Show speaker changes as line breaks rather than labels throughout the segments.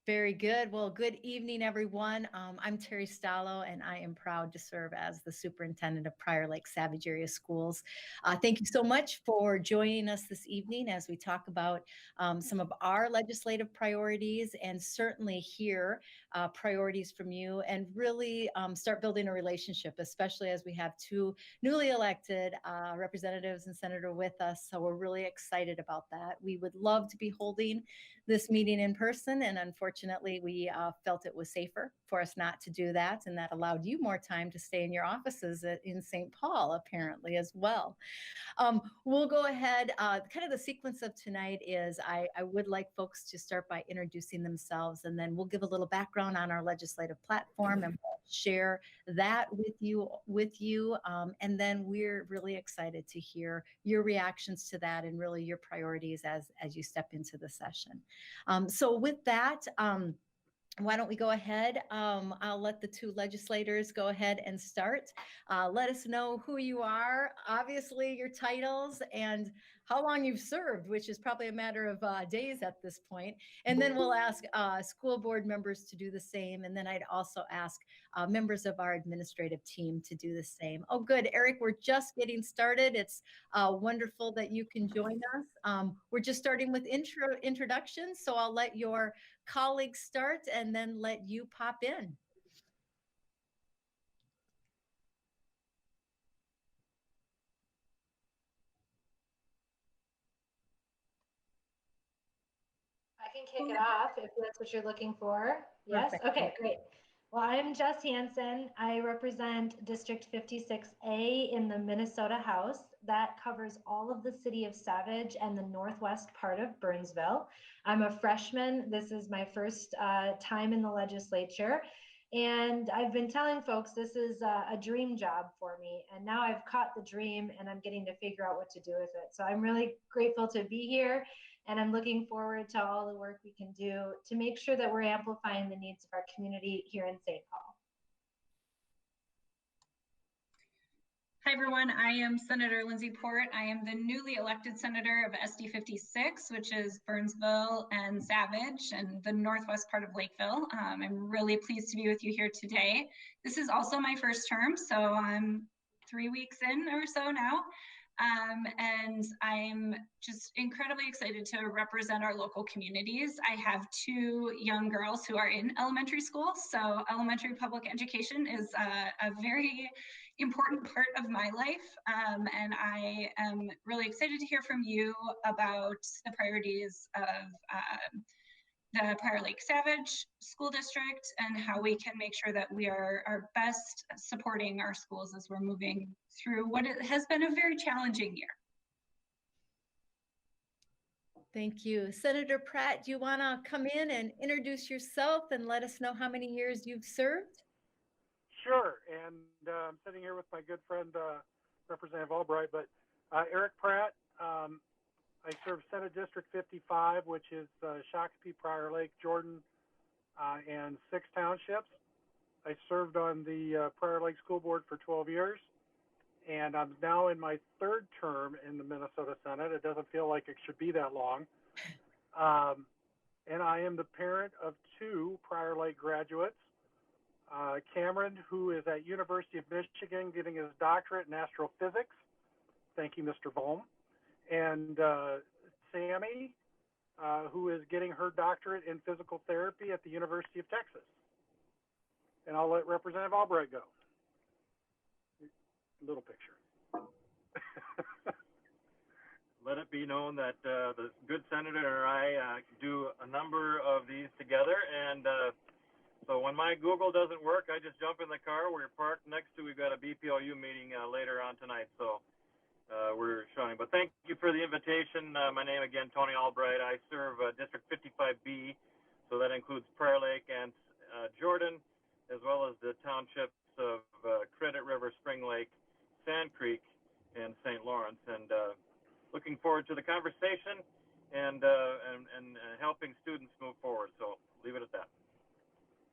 Very good. Well, good evening, everyone. I'm Terry Stallo, and I am proud to serve as the superintendent of Prior Lake Savage Area Schools. Thank you so much for joining us this evening as we talk about some of our legislative priorities and certainly hear priorities from you and really start building a relationship, especially as we have two newly elected representatives and senator with us. So we're really excited about that. We would love to be holding this meeting in person, and unfortunately we felt it was safer for us not to do that, and that allowed you more time to stay in your offices in St. Paul apparently as well. We'll go ahead. Kind of the sequence of tonight is I would like folks to start by introducing themselves, and then we'll give a little background on our legislative platform and we'll share that with you. And then we're really excited to hear your reactions to that and really your priorities as you step into the session. So with that, why don't we go ahead? I'll let the two legislators go ahead and start. Let us know who you are, obviously your titles, and how long you've served, which is probably a matter of days at this point. And then we'll ask school board members to do the same. And then I'd also ask members of our administrative team to do the same. Oh, good. Eric, we're just getting started. It's wonderful that you can join us. We're just starting with introductions, so I'll let your colleagues start and then let you pop in.
I can kick it off if that's what you're looking for. Yes?
Perfect.
Okay, great. Well, I'm Jess Hansen. I represent District 56A in the Minnesota House. That covers all of the city of Savage and the northwest part of Burnsville. I'm a freshman. This is my first time in the legislature. And I've been telling folks this is a dream job for me. And now I've caught the dream and I'm getting to figure out what to do with it. So I'm really grateful to be here. And I'm looking forward to all the work we can do to make sure that we're amplifying the needs of our community here in St. Paul.
Hi, everyone. I am Senator Lindsay Port. I am the newly elected senator of SD 56, which is Burnsville and Savage and the northwest part of Lakeville. I'm really pleased to be with you here today. This is also my first term, so I'm 3 weeks in or so now. And I'm just incredibly excited to represent our local communities. I have two young girls who are in elementary school, so elementary public education is a very important part of my life. And I am really excited to hear from you about the priorities of the Prior Lake Savage School District and how we can make sure that we are best supporting our schools as we're moving through what has been a very challenging year.
Thank you. Senator Pratt, do you want to come in and introduce yourself and let us know how many years you've served?
Sure, and I'm sitting here with my good friend, Representative Albright, but Eric Pratt, I serve Senate District 55, which is Shakopee, Prior Lake, Jordan, and 6 townships. I served on the Prior Lake School Board for 12 years, and I'm now in my 3rd term in the Minnesota Senate. It doesn't feel like it should be that long. And I am the parent of 2 Prior Lake graduates. Cameron, who is at University of Michigan getting his doctorate in astrophysics. Thank you, Mr. Bohm. And Sammy, who is getting her doctorate in physical therapy at the University of Texas. And I'll let Representative Albright go. Little picture.
Let it be known that the good senator and I do a number of these together. And so when my Google doesn't work, I just jump in the car. We're parked next to, we've got a BPLU meeting later on tonight. So we're showing. But thank you for the invitation. My name again, Tony Albright. I serve District 55B, so that includes Prior Lake and Jordan, as well as the townships of Credit River, Spring Lake, Sand Creek, and St. Lawrence. And looking forward to the conversation and helping students move forward. So leave it at that.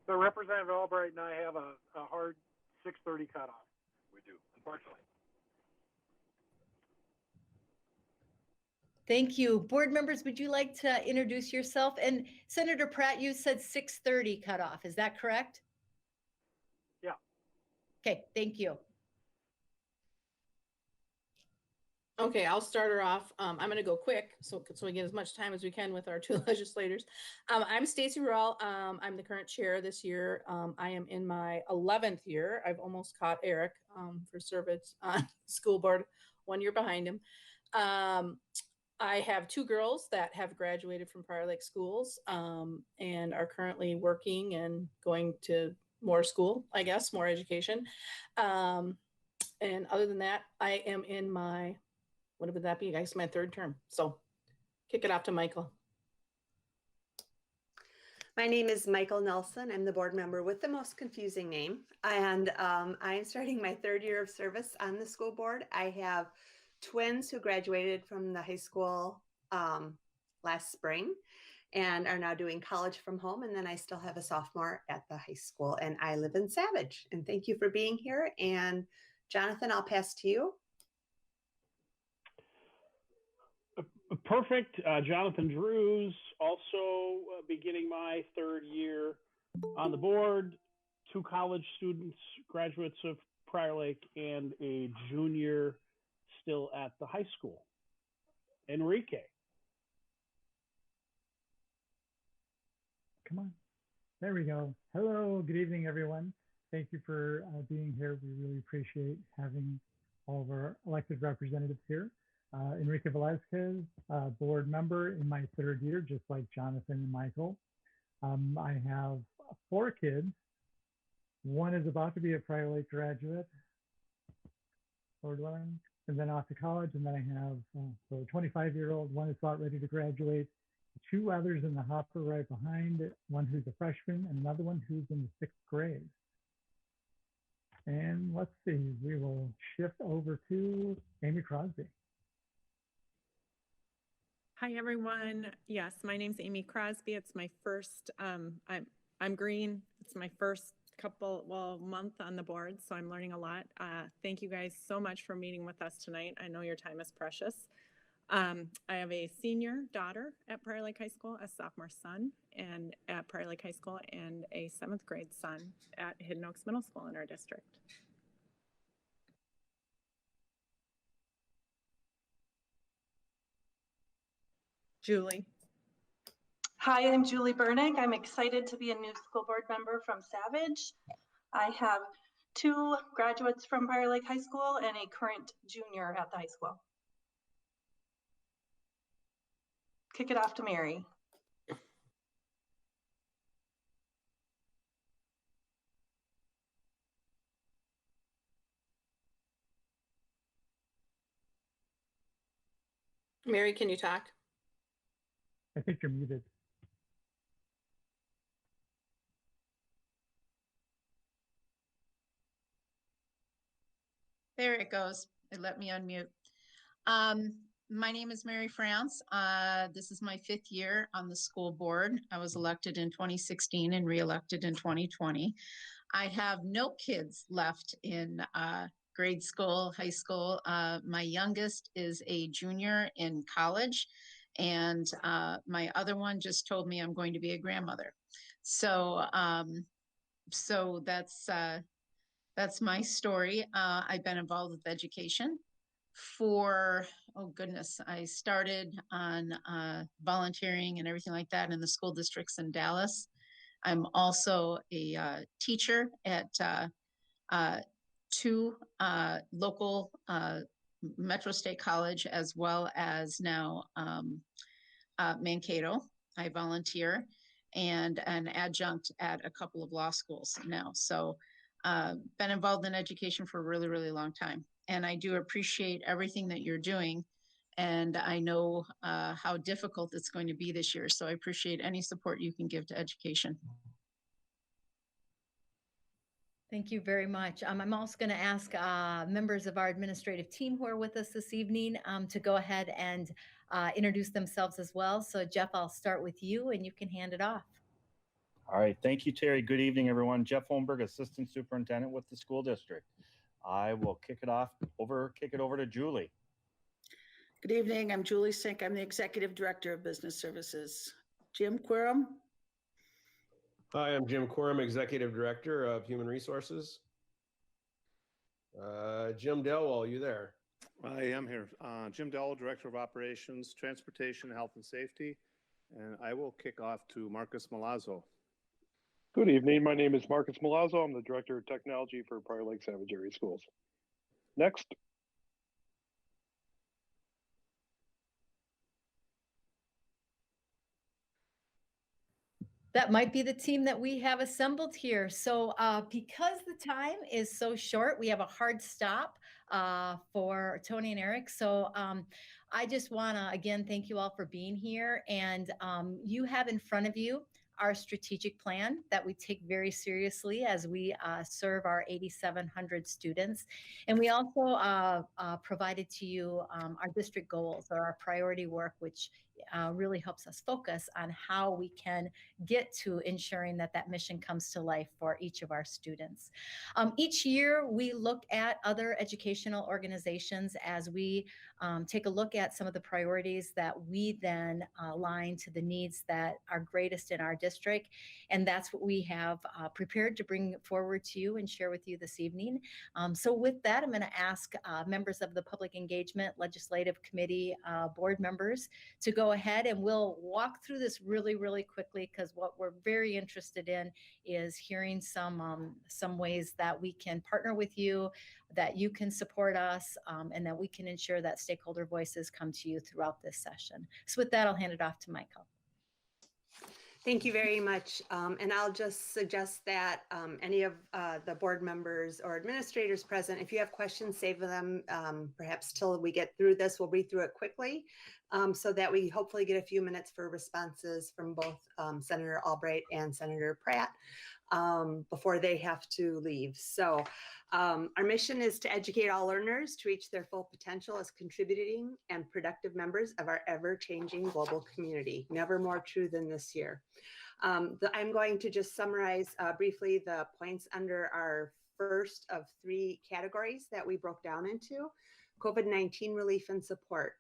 So Representative Albright and I have a hard 6:30 cutoff.
We do, unfortunately.
Thank you. Board members, would you like to introduce yourself? And Senator Pratt, you said 6:30 cutoff. Is that correct?
Yeah.
Okay, thank you.
Okay, I'll start her off. I'm going to go quick so we get as much time as we can with our two legislators. I'm Stacy Rural. I'm the current chair this year. I am in my 11th year. I've almost caught Eric for service on school board, 1 year behind him. I have two girls that have graduated from Prior Lake schools and are currently working and going to more school, I guess, more education. And other than that, I am in my, what would that be? I guess my third term. So kick it off to Michael.
My name is Michael Nelson. I'm the board member with the most confusing name. And I am starting my third year of service on the school board. I have twins who graduated from the high school last spring and are now doing college from home. And then I still have a sophomore at the high school, and I live in Savage. And thank you for being here. And Jonathan, I'll pass to you.
Perfect. Jonathan Drews, also beginning my third year on the board, two college students, graduates of Prior Lake, and a junior still at the high school. Enrique.
Come on. There we go. Hello, good evening, everyone. Thank you for being here. We really appreciate having all of our elected representatives here. Enrique Velazquez, board member in my third year, just like Jonathan and Michael. I have 4 kids. One is about to be a Prior Lake graduate, Lord willing, and then off to college. And then I have so a 25-year-old, one is about ready to graduate, 2 others in the hopper right behind it, one who's a freshman and another one who's in the 6th grade. And let's see, we will shift over to Amy Crosby.
Hi, everyone. Yes, my name's Amy Crosby. It's my first, I'm green. It's my first month on the board, so I'm learning a lot. Thank you guys so much for meeting with us tonight. I know your time is precious. I have a senior daughter at Prior Lake High School, a sophomore son and at Prior Lake High School, and a 7th grade son at Hidden Oaks Middle School in our district. Julie.
Hi, I'm Julie Bernick. I'm excited to be a new school board member from Savage. I have 2 graduates from Prior Lake High School and a current junior at the high school. Kick it off to Mary.
Mary, can you talk?
I think you're muted.
There it goes. It let me unmute. My name is Mary France. This is my 5th year on the school board. I was elected in 2016 and reelected in 2020. I have no kids left in grade school, high school. My youngest is a junior in college, and my other one just told me I'm going to be a grandmother. So, so that's my story. I've been involved with education for, oh goodness, I started on volunteering and everything like that in the school districts in Dallas. I'm also a teacher at 2 local Metro State College, as well as now Mankato. I volunteer, and an adjunct at a couple of law schools now. So been involved in education for a really, really long time. And I do appreciate everything that you're doing. And I know how difficult it's going to be this year. So I appreciate any support you can give to education.
Thank you very much. I'm also going to ask members of our administrative team who are with us this evening to go ahead and introduce themselves as well. So Jeff, I'll start with you and you can hand it off.
All right. Thank you, Terry. Good evening, everyone. Jeff Holmberg, Assistant Superintendent with the school district. I will kick it over to Julie.
Good evening. I'm Julie Sink. I'm the Executive Director of Business Services. Jim Quirm.
Hi, I'm Jim Quirm, Executive Director of Human Resources. Jim Delwell, are you there?
I am here. Jim Dowell, Director of Operations, Transportation, Health and Safety. And I will kick off to Marcus Malazzo.
Good evening. My name is Marcus Malazzo. I'm the Director of Technology for Prior Lake Savage Area Schools. Next.
That might be the team that we have assembled here. So because the time is so short, we have a hard stop for Tony and Eric. So I just want to, again, thank you all for being here. And you have in front of you our strategic plan that we take very seriously as we serve our 8,700 students. And we also provided to you our district goals or our priority work, which really helps us focus on how we can get to ensuring that that mission comes to life for each of our students. Each year, we look at other educational organizations as we take a look at some of the priorities that we then align to the needs that are greatest in our district. And that's what we have prepared to bring forward to you and share with you this evening. So with that, I'm going to ask members of the Public Engagement Legislative Committee board members to go ahead, and we'll walk through this really, really quickly, because what we're very interested in is hearing some ways that we can partner with you, that you can support us, and that we can ensure that stakeholder voices come to you throughout this session. So with that, I'll hand it off to Michael.
Thank you very much. And I'll just suggest that any of the board members or administrators present, if you have questions, save them perhaps till we get through this. We'll read through it quickly so that we hopefully get a few minutes for responses from both Senator Albright and Senator Pratt before they have to leave. So our mission is to educate all learners to reach their full potential as contributing and productive members of our ever-changing global community. Never more true than this year. I'm going to just summarize briefly the points under our first of three categories that we broke down into: COVID-19 relief and support.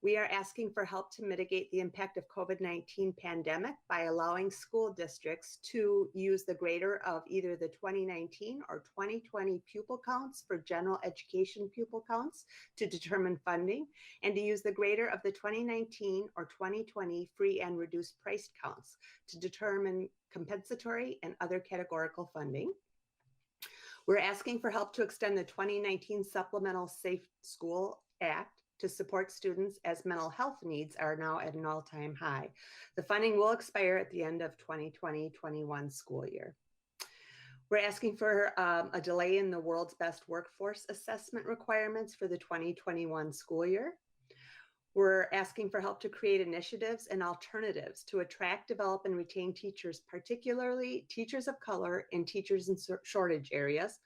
We are asking for help to mitigate the impact of COVID-19 pandemic by allowing school districts to use the greater of either the 2019 or 2020 pupil counts for general education pupil counts to determine funding, and to use the greater of the 2019 or 2020 free and reduced price counts to determine compensatory and other categorical funding. We're asking for help to extend the 2019 Supplemental Safe School Act to support students as mental health needs are now at an all-time high. The funding will expire at the end of 2020-21 school year. We're asking for a delay in the World's Best Workforce Assessment requirements for the 2021 school year. We're asking for help to create initiatives and alternatives to attract, develop, and retain teachers, particularly teachers of color and teachers in shortage areas,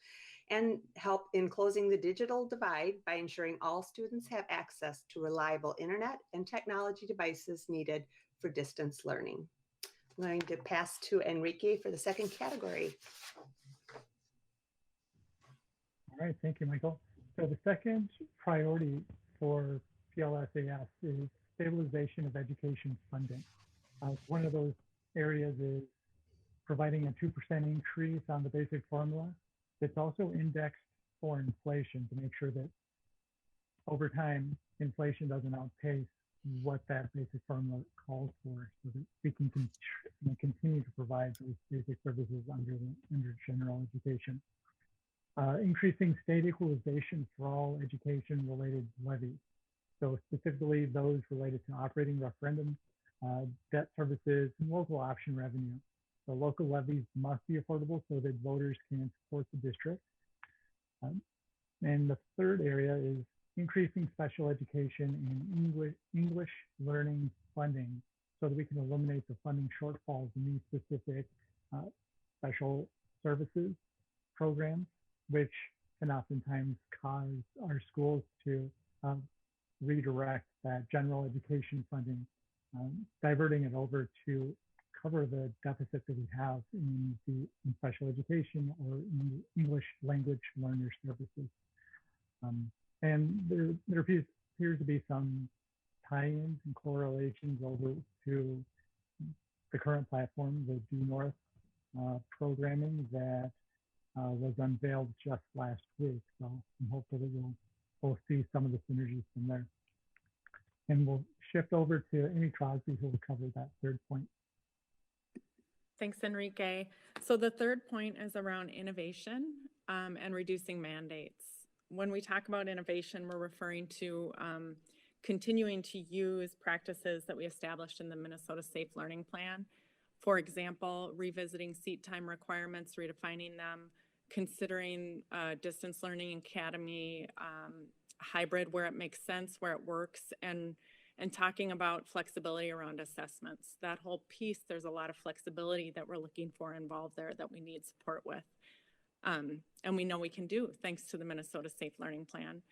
and help in closing the digital divide by ensuring all students have access to reliable internet and technology devices needed for distance learning. I'm going to pass to Enrique for the second category.
All right, thank you, Michael. So the second priority for PLSAS is stabilization of education funding. One of those areas is providing a 2% increase on the basic formula. It's also indexed for inflation to make sure that over time, inflation doesn't outpace what that basic formula calls for, so that we can continue to provide those basic services under general education. Increasing state equalization for all education-related levies. So specifically those related to operating referendums, debt services, and local option revenue. The local levies must be affordable so that voters can support the district. And the third area is increasing special education and English learning funding so that we can eliminate the funding shortfalls in these specific special services programs, which can oftentimes cause our schools to redirect that general education funding, diverting it over to cover the deficit that we have in special education or in English language learner services. And there appears to be some tie-ins and correlations over to the current platform, the Due North programming that was unveiled just last week. So I'm hopeful that we'll see some of the synergies from there. And we'll shift over to Amy Crosby, who will cover that third point.
Thanks, Enrique. So the third point is around innovation and reducing mandates. When we talk about innovation, we're referring to continuing to use practices that we established in the Minnesota Safe Learning Plan. For example, revisiting seat time requirements, redefining them, considering distance learning academy, hybrid where it makes sense, where it works, and talking about flexibility around assessments. That whole piece, there's a lot of flexibility that we're looking for involved there that we need support with. And we know we can do thanks to the Minnesota Safe Learning Plan.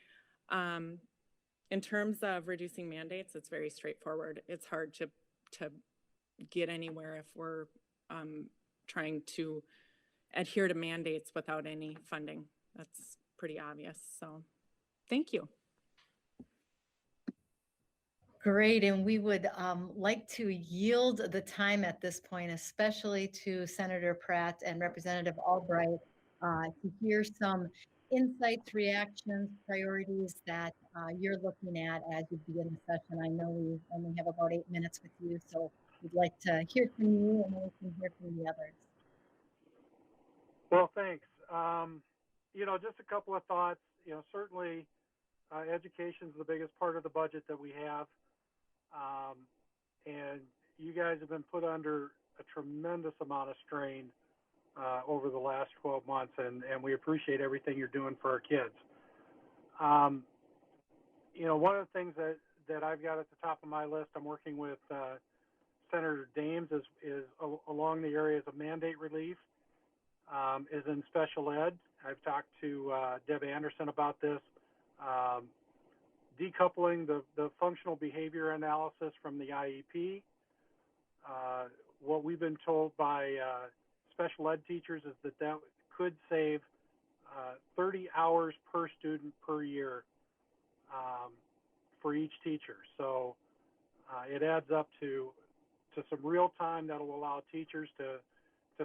In terms of reducing mandates, it's very straightforward. It's hard to get anywhere if we're trying to adhere to mandates without any funding. That's pretty obvious. So thank you.
Great, and we would like to yield the time at this point, especially to Senator Pratt and Representative Albright, to hear some insights, reactions, priorities that you're looking at as you begin the session. I know we only have about 8 minutes with you, so we'd like to hear from you and then we can hear from the others.
Well, thanks. Just a couple of thoughts. Certainly education is the biggest part of the budget that we have. And you guys have been put under a tremendous amount of strain over the last 12 months, and we appreciate everything you're doing for our kids. One of the things that I've got at the top of my list, I'm working with Senator Dames, is along the areas of mandate relief, is in special ed. I've talked to Deb Anderson about this. Decoupling the functional behavior analysis from the IEP. What we've been told by special ed teachers is that could save 30 hours per student per year for each teacher. So it adds up to some real time that will allow teachers to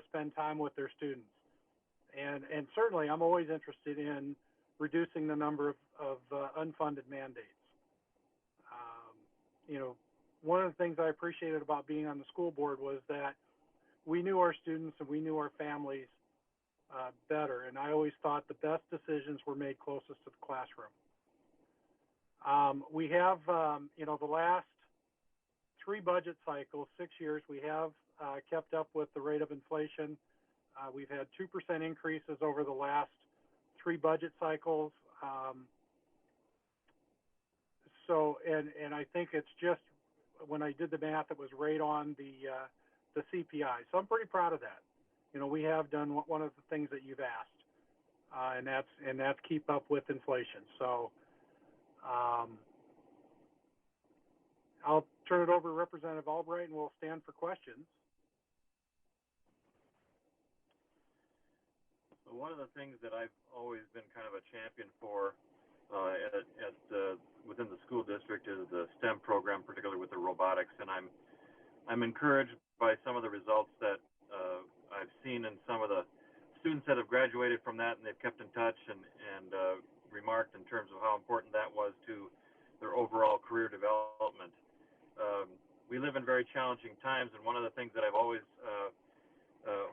spend time with their students. And certainly I'm always interested in reducing the number of unfunded mandates. One of the things I appreciated about being on the school board was that we knew our students and we knew our families better. And I always thought the best decisions were made closest to the classroom. We have, the last 3 budget cycles, 6 years, we have kept up with the rate of inflation. We've had 2% increases over the last 3 budget cycles. And I think it's just, when I did the math, it was right on the CPI. So I'm pretty proud of that. We have done one of the things that you've asked, and that's keep up with inflation. So I'll turn it over to Representative Albright, and we'll stand for questions.
So one of the things that I've always been kind of a champion for within the school district is the STEM program, particularly with the robotics, and I'm encouraged by some of the results that I've seen in some of the students that have graduated from that, and they've kept in touch and remarked in terms of how important that was to their overall career development. We live in very challenging times, and one of the things that I've always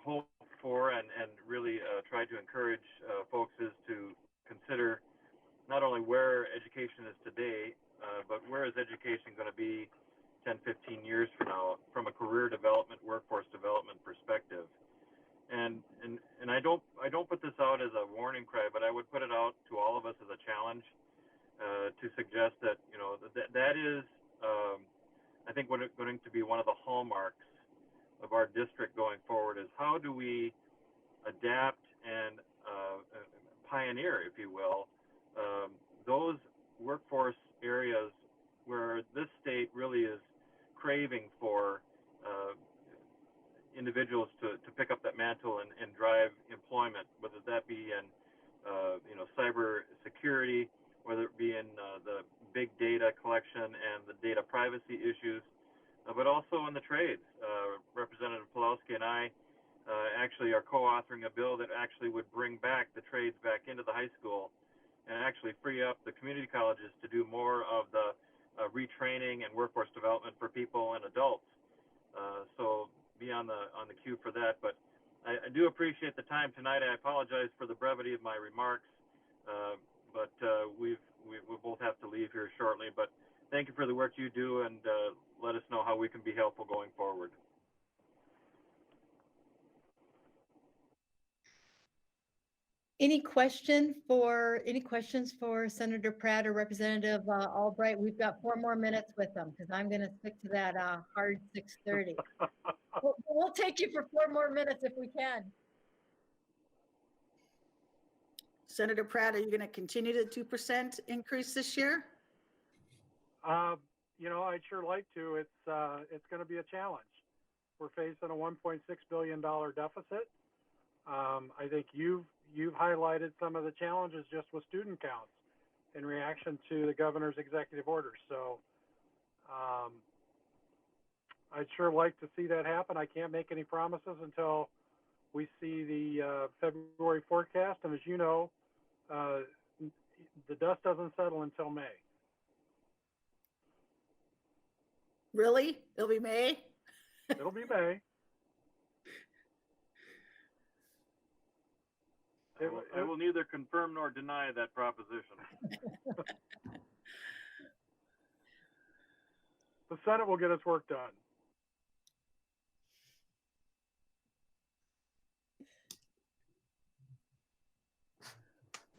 hoped for and really tried to encourage folks is to consider not only where education is today, but where is education going to be 10, 15 years from now from a career development, workforce development perspective. And I don't put this out as a warning cry, but I would put it out to all of us as a challenge to suggest that, that is, I think, what is going to be one of the hallmarks of our district going forward is how do we adapt and pioneer, if you will, those workforce areas where this state really is craving for individuals to pick up that mantle and drive employment, whether that be in cyber security, whether it be in the big data actually are co-authoring a bill that actually would bring back the trades back into the high school and actually free up the community colleges to do more of the retraining and workforce development for people and adults. So be on the queue for that. But I do appreciate the time tonight. I apologize for the brevity of my remarks, but we'll both have to leave here shortly. But thank you for the work you do, and let us know how we can be helpful going forward.
Any questions for Senator Pratt or Representative Albright? We've got 4 more minutes with them because I'm going to stick to that hard 6:30. We'll take you for 4 more minutes if we can.
Senator Pratt, are you going to continue the 2% increase this year?
You know, I'd sure like to. It's going to be a challenge. We're facing a $1.6 billion deficit. I think you've highlighted some of the challenges just with student counts in reaction to the governor's executive orders. So I'd sure like to see that happen. I can't make any promises until we see the February forecast. And as you know, the dust doesn't settle until May.
Really? It'll be May?
It'll be May.
I will neither confirm nor deny that proposition.
The Senate will get its work done.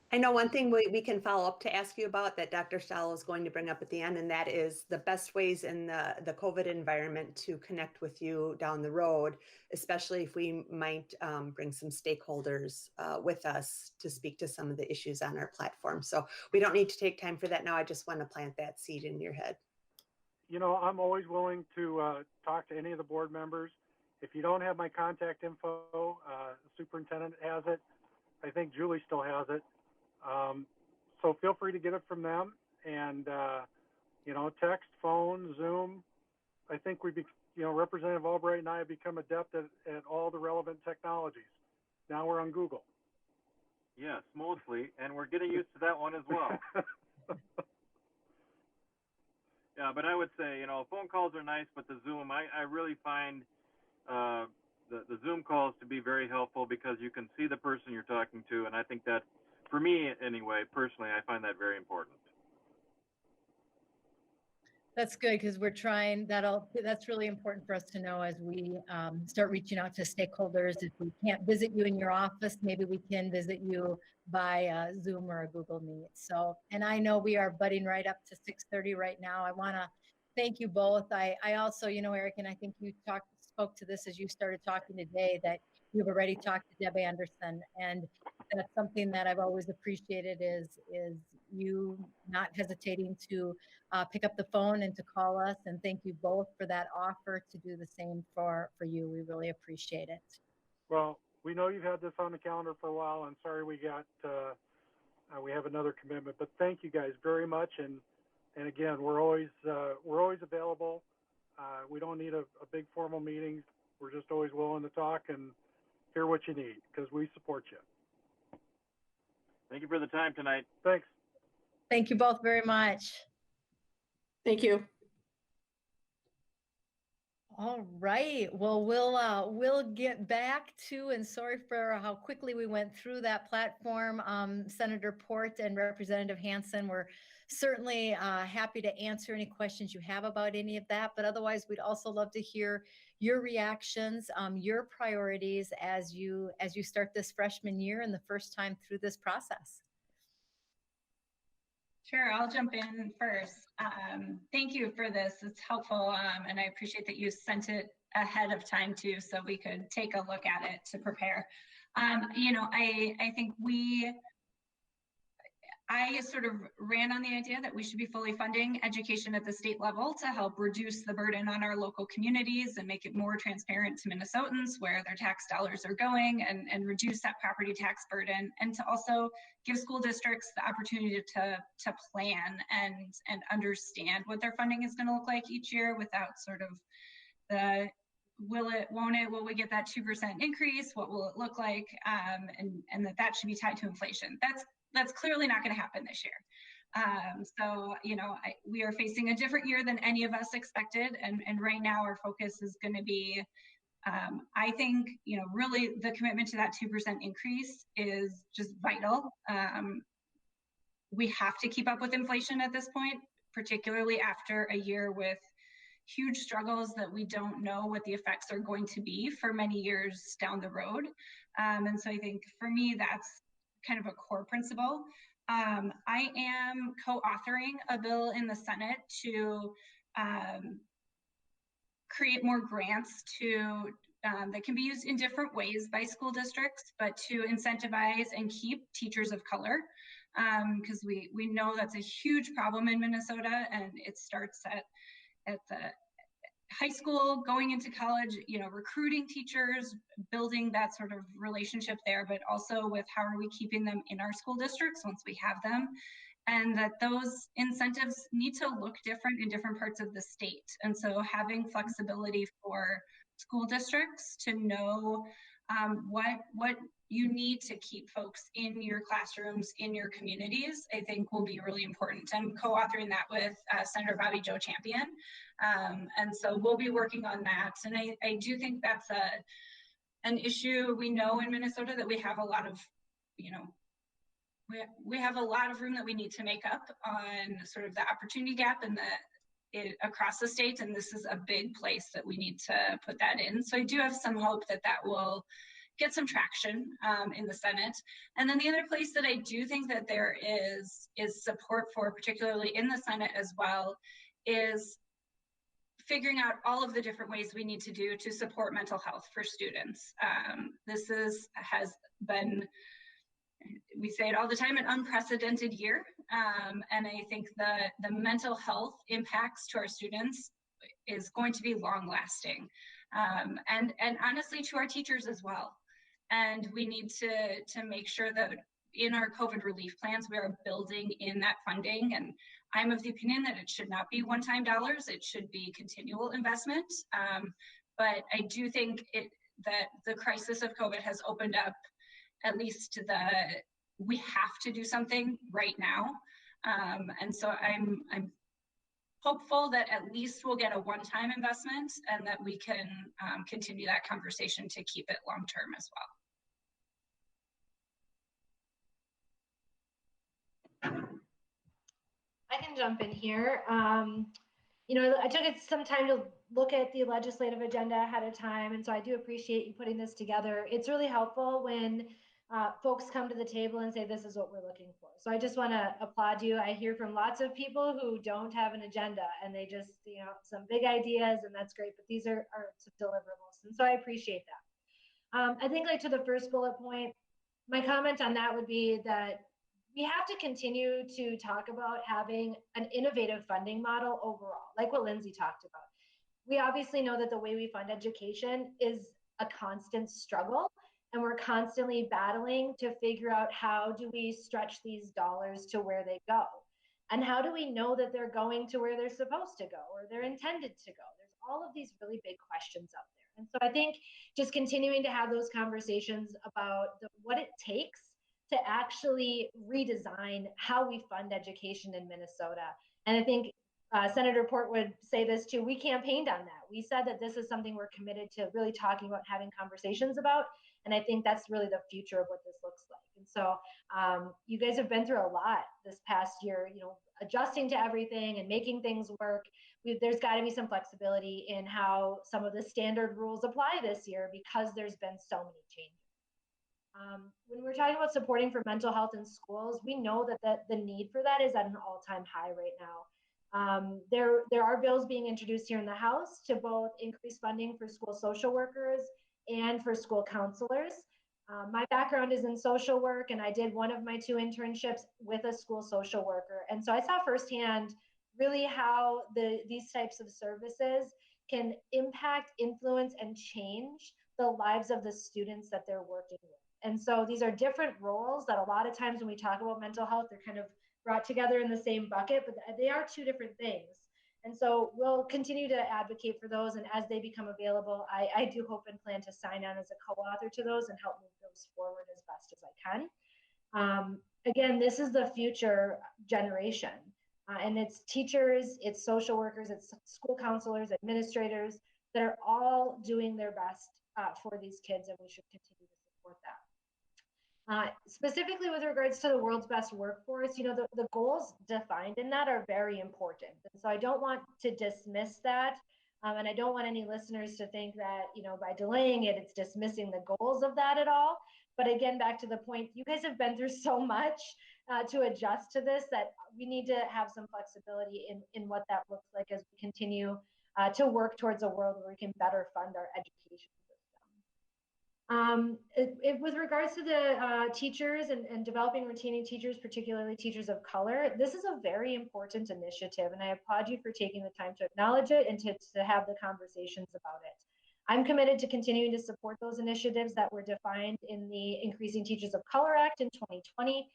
I know one thing we can follow up to ask you about that Dr. Stallo is going to bring up at the end, and that is the best ways in the COVID environment to connect with you down the road, especially if we might bring some stakeholders with us to speak to some of the issues on our platform. So we don't need to take time for that now. I just want to plant that seed in your head.
You know, I'm always willing to talk to any of the board members. If you don't have my contact info, the superintendent has it. I think Julie still has it. So feel free to get it from them, and you know, text, phone, Zoom. I think Representative Albright and I have become adept at all the relevant technologies. Now we're on Google.
Yes, mostly, and we're getting used to that one as well. Yeah, but I would say, you know, phone calls are nice, but the Zoom, I really find the Zoom calls to be very helpful because you can see the person you're talking to, and I think that, for me anyway, personally, I find that very important.
That's good because we're trying. That's really important for us to know as we start reaching out to stakeholders. If we can't visit you in your office, maybe we can visit you by Zoom or a Google Meet. So, and I know we are butting right up to 6:30 right now. I want to thank you both. I also, you know, Eric, and I think you spoke to this as you started talking today, that you've already talked to Deb Anderson, and that's something that I've always appreciated is you not hesitating to pick up the phone and to call us. And thank you both for that offer to do the same for you. We really appreciate it.
Well, we know you've had this on the calendar for a while. I'm sorry we we have another commitment, but thank you guys very much. And again, we're always available. We don't need a big formal meeting. We're just always willing to talk and hear what you need because we support you.
Thank you for the time tonight.
Thanks.
Thank you both very much.
Thank you.
All right. Well, we'll get back to, and sorry for how quickly we went through that platform. Senator Port and Representative Hansen, we're certainly happy to answer any questions you have about any of that. But otherwise, we'd also love to hear your reactions, your priorities as you start this freshman year and the first time through this process.
Sure, I'll jump in first. Thank you for this. It's helpful, and I appreciate that you sent it ahead of time too, so we could take a look at it to prepare. You know, I think I sort of ran on the idea that we should be fully funding education at the state level to help reduce the burden on our local communities and make it more transparent to Minnesotans where their tax dollars are going, and reduce that property tax burden, and to also give school districts the opportunity to plan and understand what their funding is going to look like each year without sort of the will it, won't it, will we get that 2% increase? What will it look like? And that should be tied to inflation. That's clearly not going to happen this year. So, we are facing a different year than any of us expected. And right now our focus is going to be, I think, really the commitment to that 2% increase is just vital. We have to keep up with inflation at this point, particularly after a year with huge struggles that we don't know what the effects are going to be for many years down the road. And so I think for me, that's kind of a core principle. I am co-authoring a bill in the Senate to create more grants that can be used in different ways by school districts, but to incentivize and keep teachers of color, because we know that's a huge problem in Minnesota, and it starts at the high school, going into college, recruiting teachers, building that sort of relationship there, but also with how are we keeping them in our school districts once we have them, and that those incentives need to look different in different parts of the state. And so having flexibility for school districts to know what you need to keep folks in your classrooms, in your communities, I think will be really important. I'm co-authoring that with Senator Bobby Joe Champion. And so we'll be working on that. And I do think that's an issue. We know in Minnesota that we have a lot of, we have a lot of room that we need to make up on sort of the opportunity gap and across the state. And this is a big place that we need to put that in. So I do have some hope that will get some traction in the Senate. And then the other place that I do think that there is support for, particularly in the Senate as well, is figuring out all of the different ways we need to do to support mental health for students. This has been, we say it all the time, an unprecedented year. And I think the mental health impacts to our students is going to be long lasting. And honestly to our teachers as well. And we need to make sure that in our COVID relief plans, we are building in that funding. And I'm of the opinion that it should not be one-time dollars. It should be continual investment. But I do think that the crisis of COVID has opened up at least we have to do something right now. And so I'm hopeful that at least we'll get a one-time investment and that we can continue that conversation to keep it long-term as well.
I can jump in here. I took some time to look at the legislative agenda ahead of time, and so I do appreciate you putting this together. It's really helpful when folks come to the table and say, this is what we're looking for. So I just want to applaud you. I hear from lots of people who don't have an agenda and they just, some big ideas, and that's great, but these are some deliverables. And so I appreciate that. I think to the first bullet point, my comment on that would be that we have to continue to talk about having an innovative funding model overall, like what Lindsay talked about. We obviously know that the way we fund education is a constant struggle, and we're constantly battling to figure out how do we stretch these dollars to where they go, and how do we know that they're going to where they're supposed to go or they're intended to go. There's all of these really big questions out there. And so I think just continuing to have those conversations about what it takes to actually redesign how we fund education in Minnesota. And I think Senator Port would say this too. We campaigned on that. We said that this is something we're committed to really talking about, having conversations about. And I think that's really the future of what this looks like. And so you guys have been through a lot this past year, adjusting to everything and making things work. There's got to be some flexibility in how some of the standard rules apply this year because there's been so many changes. When we're talking about supporting for mental health in schools, we know that the need for that is at an all-time high right now. There are bills being introduced here in the House to both increase funding for school social workers and for school counselors. My background is in social work, and I did one of my 2 internships with a school social worker. And so I saw firsthand really how these types of services can impact, influence, and change the lives of the students that they're working with. And so these are different roles that a lot of times when we talk about mental health, they're kind of brought together in the same bucket, but they are 2 different things. And so we'll continue to advocate for those. And as they become available, I do hope and plan to sign on as a co-author to those and help move those forward as best as I can. Again, this is the future generation. And it's teachers, it's social workers, it's school counselors, administrators that are all doing their best for these kids, and we should continue to support that. Specifically with regards to the world's best workforce, you know, the goals defined in that are very important. And so I don't want to dismiss that. And I don't want any listeners to think that, you know, by delaying it, it's dismissing the goals of that at all. But again, back to the point, you guys have been through so much to adjust to this that we need to have some flexibility in what that looks like as we continue to work towards a world where we can better fund our education system. With regards to the teachers and developing and retaining teachers, particularly teachers of color, this is a very important initiative, and I applaud you for taking the time to acknowledge it and to have the conversations about it. I'm committed to continuing to support those initiatives that were defined in the Increasing Teachers of Color Act in 2020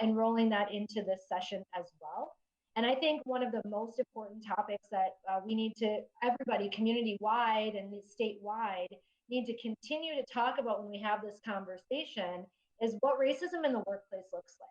and rolling that into this session as well. And I think one of the most important topics that we need to, everybody community-wide and statewide, need to continue to talk about when we have this conversation is what racism in the workplace looks like.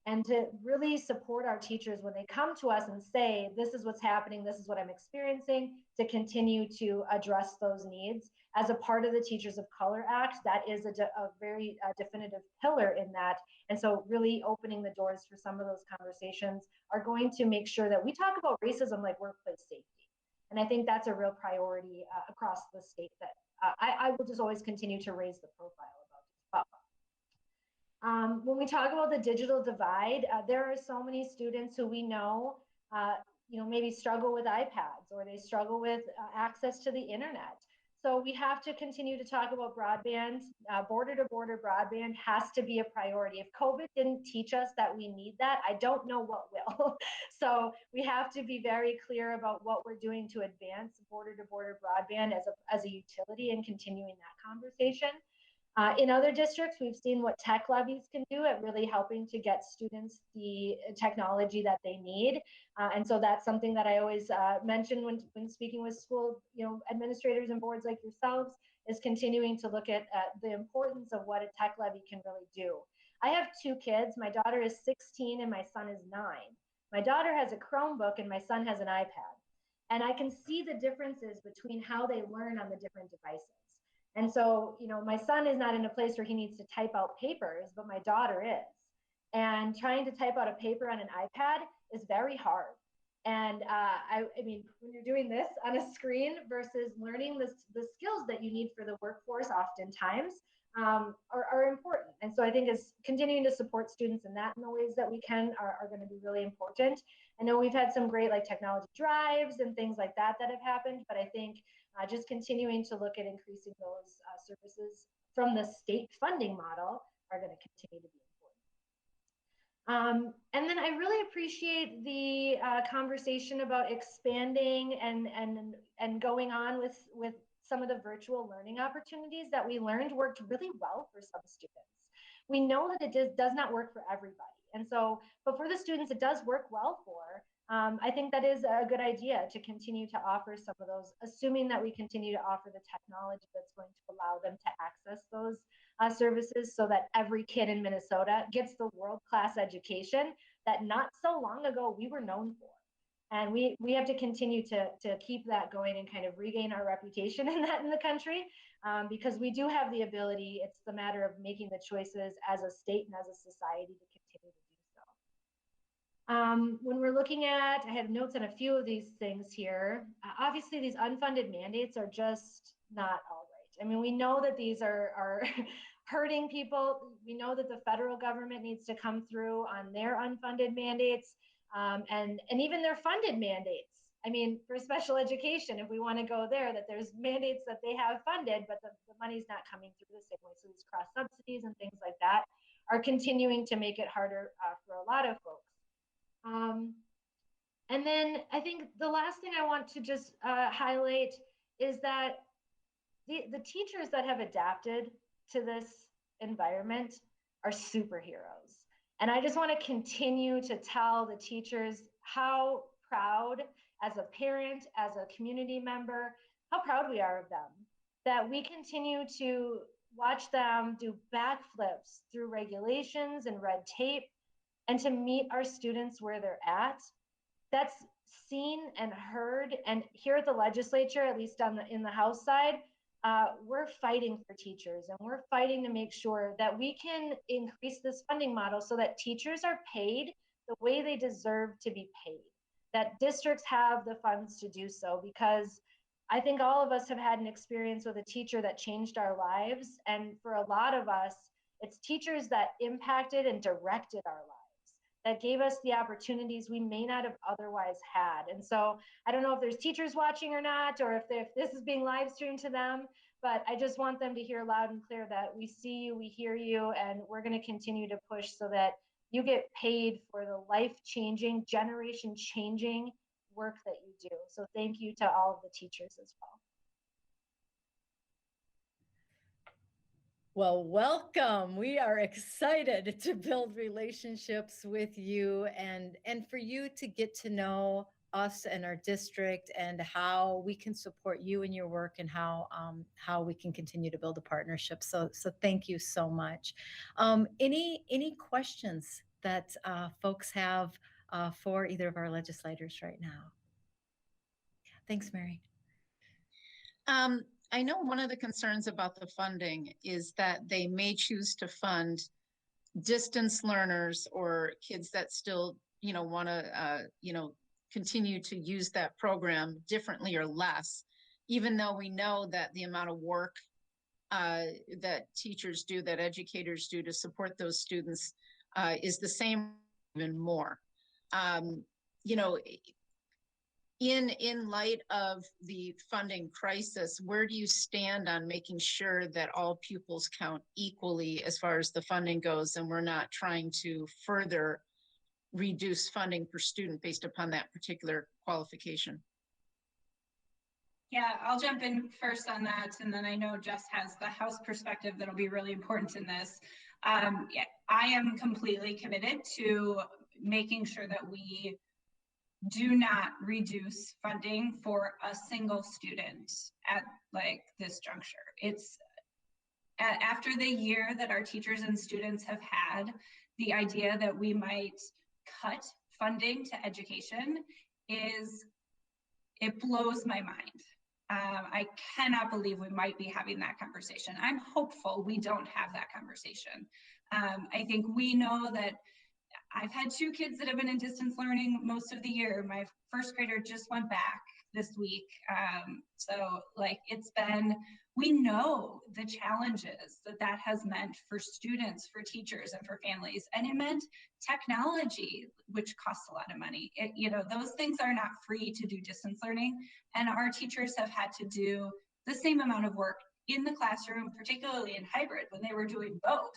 And to really support our teachers when they come to us and say, this is what's happening, this is what I'm experiencing, to continue to address those needs. As a part of the Teachers of Color Act, that is a very definitive pillar in that. And so really opening the doors for some of those conversations are going to make sure that we talk about racism like workplace safety. And I think that's a real priority across the state that I will just always continue to raise the profile about as well. When we talk about the digital divide, there are so many students who we know, maybe struggle with iPads or they struggle with access to the internet. So we have to continue to talk about broadband. Border-to-border broadband has to be a priority. If COVID didn't teach us that we need that, I don't know what will. So we have to be very clear about what we're doing to advance border-to-border broadband as a utility and continuing that conversation. In other districts, we've seen what tech levies can do at really helping to get students the technology that they need. And so that's something that I always mention when speaking with school administrators and boards like yourselves, is continuing to look at the importance of what a tech levy can really do. I have two kids. My daughter is 16 and my son is 9. My daughter has a Chromebook and my son has an iPad. And I can see the differences between how they learn on the different devices. And so, my son is not in a place where he needs to type out papers, but my daughter is. And trying to type out a paper on an iPad is very hard. And I mean, when you're doing this on a screen versus learning the skills that you need for the workforce oftentimes are important. And so I think is continuing to support students in that in the ways that we can are going to be really important. I know we've had some great technology drives and things like that have happened, but I think just continuing to look at increasing those services from the state funding model are going to continue to be important. And then I really appreciate the conversation about expanding and going on with some of the virtual learning opportunities that we learned worked really well for some students. We know that it does not work for everybody. And so, but for the students it does work well for, I think that is a good idea to continue to offer some of those, assuming that we continue to offer the technology that's going to allow them to access those services so that every kid in Minnesota gets the world-class education that not so long ago we were known for. And we have to continue to keep that going and kind of regain our reputation in the country because we do have the ability. It's the matter of making the choices as a state and as a society to continue to do so. When we're looking at, I have notes on a few of these things here. Obviously, these unfunded mandates are just not all right. I mean, we know that these are hurting people. We know that the federal government needs to come through on their unfunded mandates. And even their funded mandates. I mean, for special education, if we want to go there, that there's mandates that they have funded, but the money's not coming through the same way. So these cross subsidies and things like that are continuing to make it harder for a lot of folks. And then I think the last thing I want to just highlight is that the teachers that have adapted to this environment are superheroes. And I just want to continue to tell the teachers how proud as a parent, as a community member, how proud we are of them, that we continue to watch them do backflips through regulations and red tape and to meet our students where they're at. That's seen and heard. And here at the legislature, at least in the House side, we're fighting for teachers, and we're fighting to make sure that we can increase this funding model so that teachers are paid the way they deserve to be paid, that districts have the funds to do so, because I think all of us have had an experience with a teacher that changed our lives. And for a lot of us, it's teachers that impacted and directed our lives, that gave us the opportunities we may not have otherwise had. And so I don't know if there's teachers watching or not, or if this is being live streamed to them, but I just want them to hear loud and clear that we see you, we hear you, and we're going to continue to push so that you get paid for the life-changing, generation-changing work that you do. So thank you to all of the teachers as well.
Well, welcome. We are excited to build relationships with you and for you to get to know us and our district and how we can support you in your work and how we can continue to build a partnership. So thank you so much. Any questions that folks have for either of our legislators right now? Thanks, Mary.
I know one of the concerns about the funding is that they may choose to fund distance learners or kids that still, want to, continue to use that program differently or less, even though we know that the amount of work that teachers do, that educators do to support those students is the same, even more. In light of the funding crisis, where do you stand on making sure that all pupils count equally as far as the funding goes, and we're not trying to further reduce funding per student based upon that particular qualification?
Yeah, I'll jump in first on that, and then I know Jess has the House perspective that'll be really important in this. I am completely committed to making sure that we do not reduce funding for a single student at this juncture. It's after the year that our teachers and students have had, the idea that we might cut funding to education it blows my mind. I cannot believe we might be having that conversation. I'm hopeful we don't have that conversation. I think we know that I've had 2 kids that have been in distance learning most of the year. My first grader just went back this week. We know the challenges that has meant for students, for teachers, and for families. And it meant technology, which costs a lot of money. Those things are not free to do distance learning. And our teachers have had to do the same amount of work in the classroom, particularly in hybrid, when they were doing both.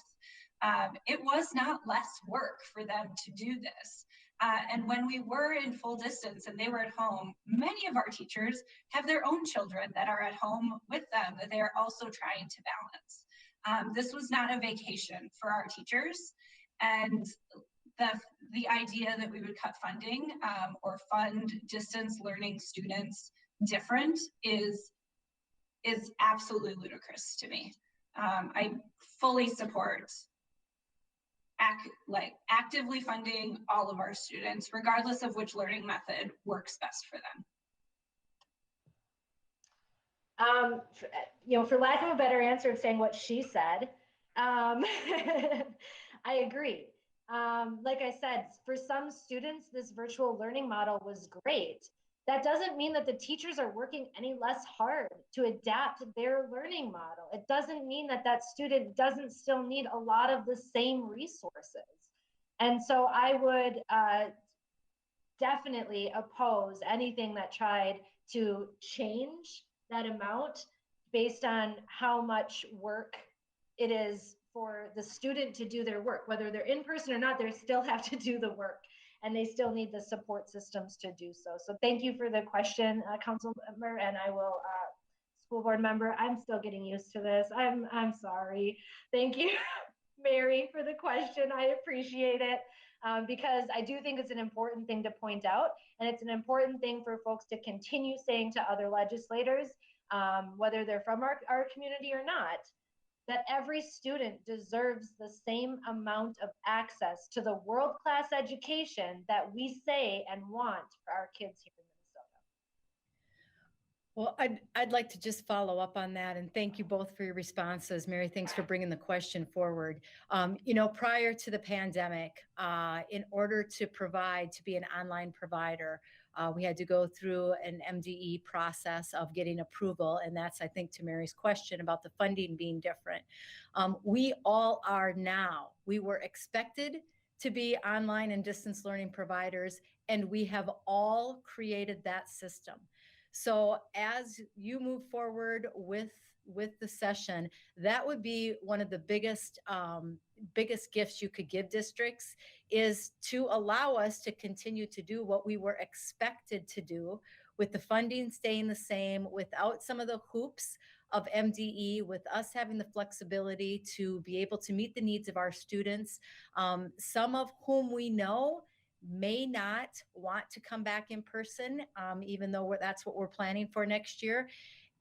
It was not less work for them to do this. And when we were in full distance and they were at home, many of our teachers have their own children that are at home with them that they are also trying to balance. This was not a vacation for our teachers. And the idea that we would cut funding or fund distance learning students different is absolutely ludicrous to me. I fully support actively funding all of our students, regardless of which learning method works best for them.
For lack of a better answer of saying what she said, I agree. Like I said, for some students, this virtual learning model was great. That doesn't mean that the teachers are working any less hard to adapt their learning model. It doesn't mean that that student doesn't still need a lot of the same resources. And so I would definitely oppose anything that tried to change that amount based on how much work it is for the student to do their work. Whether they're in person or not, they still have to do the work. And they still need the support systems to do so. So thank you for the question, council member, and I will, school board member, I'm still getting used to this. I'm sorry. Thank you, Mary, for the question. I appreciate it. because I do think it's an important thing to point out. And it's an important thing for folks to continue saying to other legislators, whether they're from our community or not, that every student deserves the same amount of access to the world-class education that we say and want for our kids here in Minnesota.
Well, I'd like to just follow up on that, and thank you both for your responses. Mary, thanks for bringing the question forward. Prior to the pandemic, in order to be an online provider, we had to go through an MDE process of getting approval, and that's, I think, to Mary's question about the funding being different. We all are now. We were expected to be online and distance learning providers, and we have all created that system. So as you move forward with the session, that would be one of the biggest gifts you could give districts, is to allow us to continue to do what we were expected to do, with the funding staying the same, without some of the hoops of MDE, with us having the flexibility to be able to meet the needs of our students, some of whom we know may not want to come back in person, even though that's what we're planning for next year.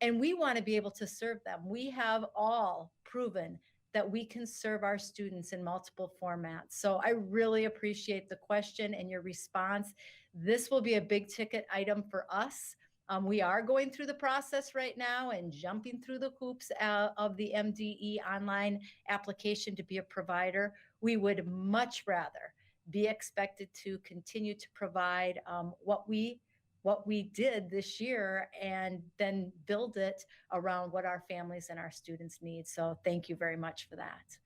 And we want to be able to serve them. We have all proven that we can serve our students in multiple formats. So I really appreciate the question and your response. This will be a big ticket item for us. We are going through the process right now and jumping through the hoops of the MDE online application to be a provider. We would much rather be expected to continue to provide what we did this year, and then build it around what our families and our students need. So thank you very much for that.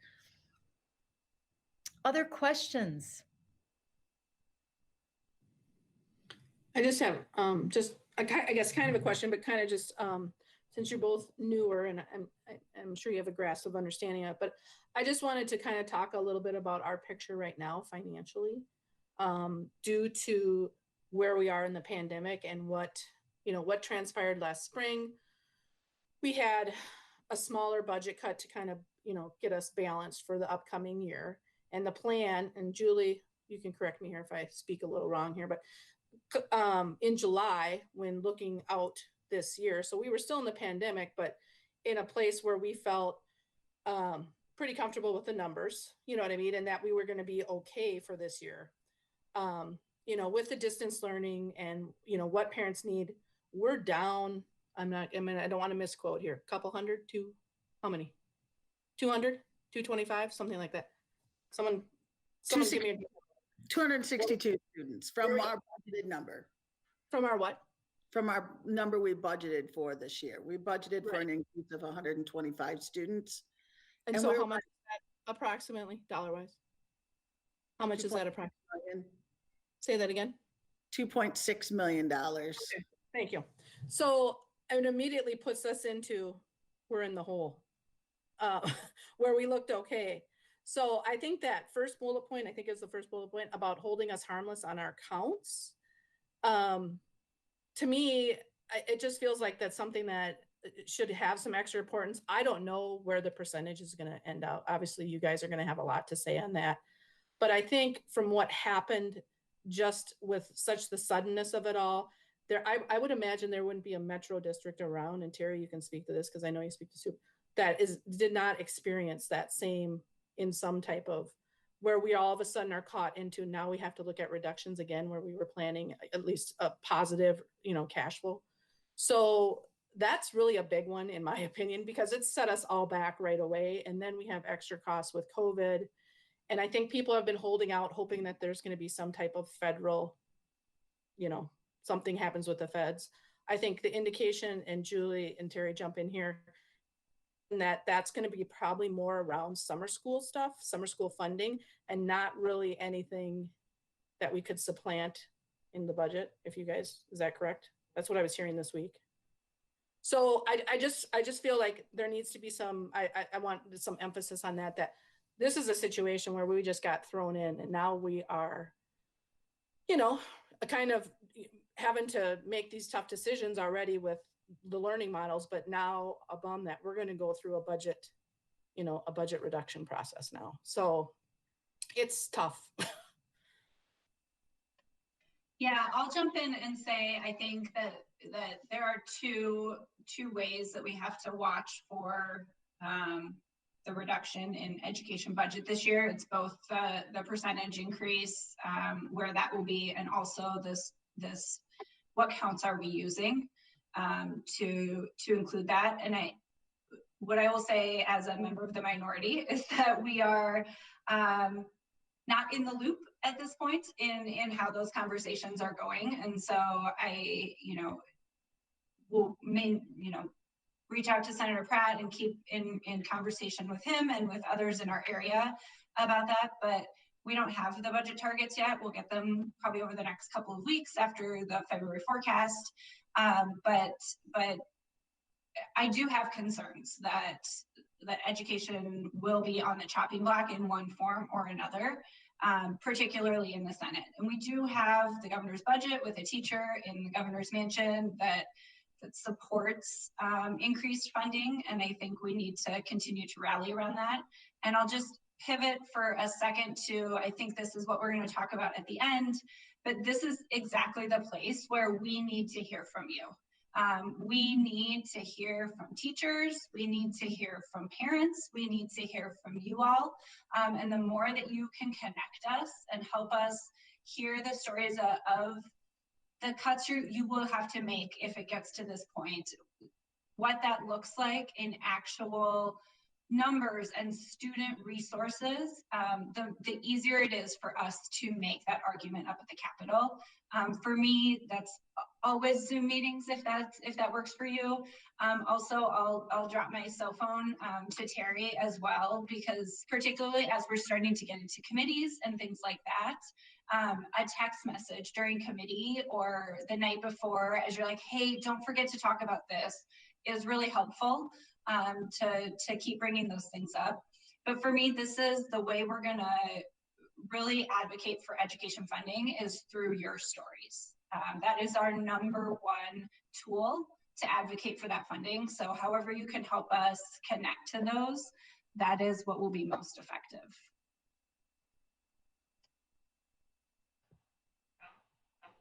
Other questions?
I just have I guess kind of a question, but kind of just since you're both newer, and I'm sure you have a grasp of understanding it, but I just wanted to kind of talk a little bit about our picture right now financially, due to where we are in the pandemic and what transpired last spring. We had a smaller budget cut to kind of, get us balanced for the upcoming year. And the plan, and Julie, you can correct me here if I speak a little wrong here, but in July, when looking out this year, so we were still in the pandemic, but in a place where we felt pretty comfortable with the numbers, you know what I mean? And that we were going to be okay for this year. With the distance learning and, what parents need, we're down. I don't want to misquote here. A couple hundred to how many? 200, 225, something like that. Someone give me
262 students from our budgeted number.
From our what?
From our number we budgeted for this year. We budgeted for an increase of 125 students.
And so how much is that approximately, dollar-wise? How much is that approximately? Say that again.
$2.6 million.
Okay, thank you. So it immediately puts us into, we're in the hole, where we looked okay. So I think that first bullet point, I think is the first bullet point about holding us harmless on our counts. To me, it just feels like that's something that should have some extra importance. I don't know where the percentage is going to end out. Obviously, you guys are going to have a lot to say on that. But I think from what happened, just with such the suddenness of it all, I would imagine there wouldn't be a metro district around, and Terry, you can speak to this because I know you speak to Soup, that did not experience that same, in some type of, where we all of a sudden are caught into, now we have to look at reductions again, where we were planning at least a positive, cash flow. So that's really a big one, in my opinion, because it set us all back right away. And then we have extra costs with COVID. And I think people have been holding out, hoping that there's going to be some type of federal, something happens with the feds. I think the indication, and Julie and Terry jump in here, and that's going to be probably more around summer school stuff, summer school funding, and not really anything that we could supplant in the budget. If you guys, is that correct? That's what I was hearing this week. So I just feel like there needs to be some, I want some emphasis on that this is a situation where we just got thrown in, and now we are, kind of having to make these tough decisions already with the learning models, but now above that, we're going to go through a budget reduction process now. So it's tough.
Yeah, I'll jump in and say I think that there are two ways that we have to watch for the reduction in education budget this year. It's both the percentage increase where that will be, and also this what counts are we using to include that. And what I will say as a member of the minority is that we are not in the loop at this point in how those conversations are going. And so I, will reach out to Senator Pratt and keep in conversation with him and with others in our area about that. But we don't have the budget targets yet. We'll get them probably over the next couple of weeks after the February forecast. But I do have concerns that education will be on the chopping block in one form or another, particularly in the Senate. And we do have the governor's budget with a teacher in the governor's mansion that supports increased funding. And I think we need to continue to rally around that. And I'll just pivot for a second to, I think this is what we're going to talk about at the end, but this is exactly the place where we need to hear from you. We need to hear from teachers. We need to hear from parents. We need to hear from you all. And the more that you can connect us and help us hear the stories of the cuts you will have to make if it gets to this point, what that looks like in actual numbers and student resources, the easier it is for us to make that argument up at the Capitol. For me, that's always Zoom meetings if that works for you. Also, I'll drop my cell phone to Terry as well, because particularly as we're starting to get into committees and things like that, a text message during committee or the night before as you're like, hey, don't forget to talk about this, is really helpful to keep bringing those things up. But for me, this is the way we're gonna really advocate for education funding, is through your stories. That is our number one tool to advocate for that funding. So however you can help us connect to those, that is what will be most effective.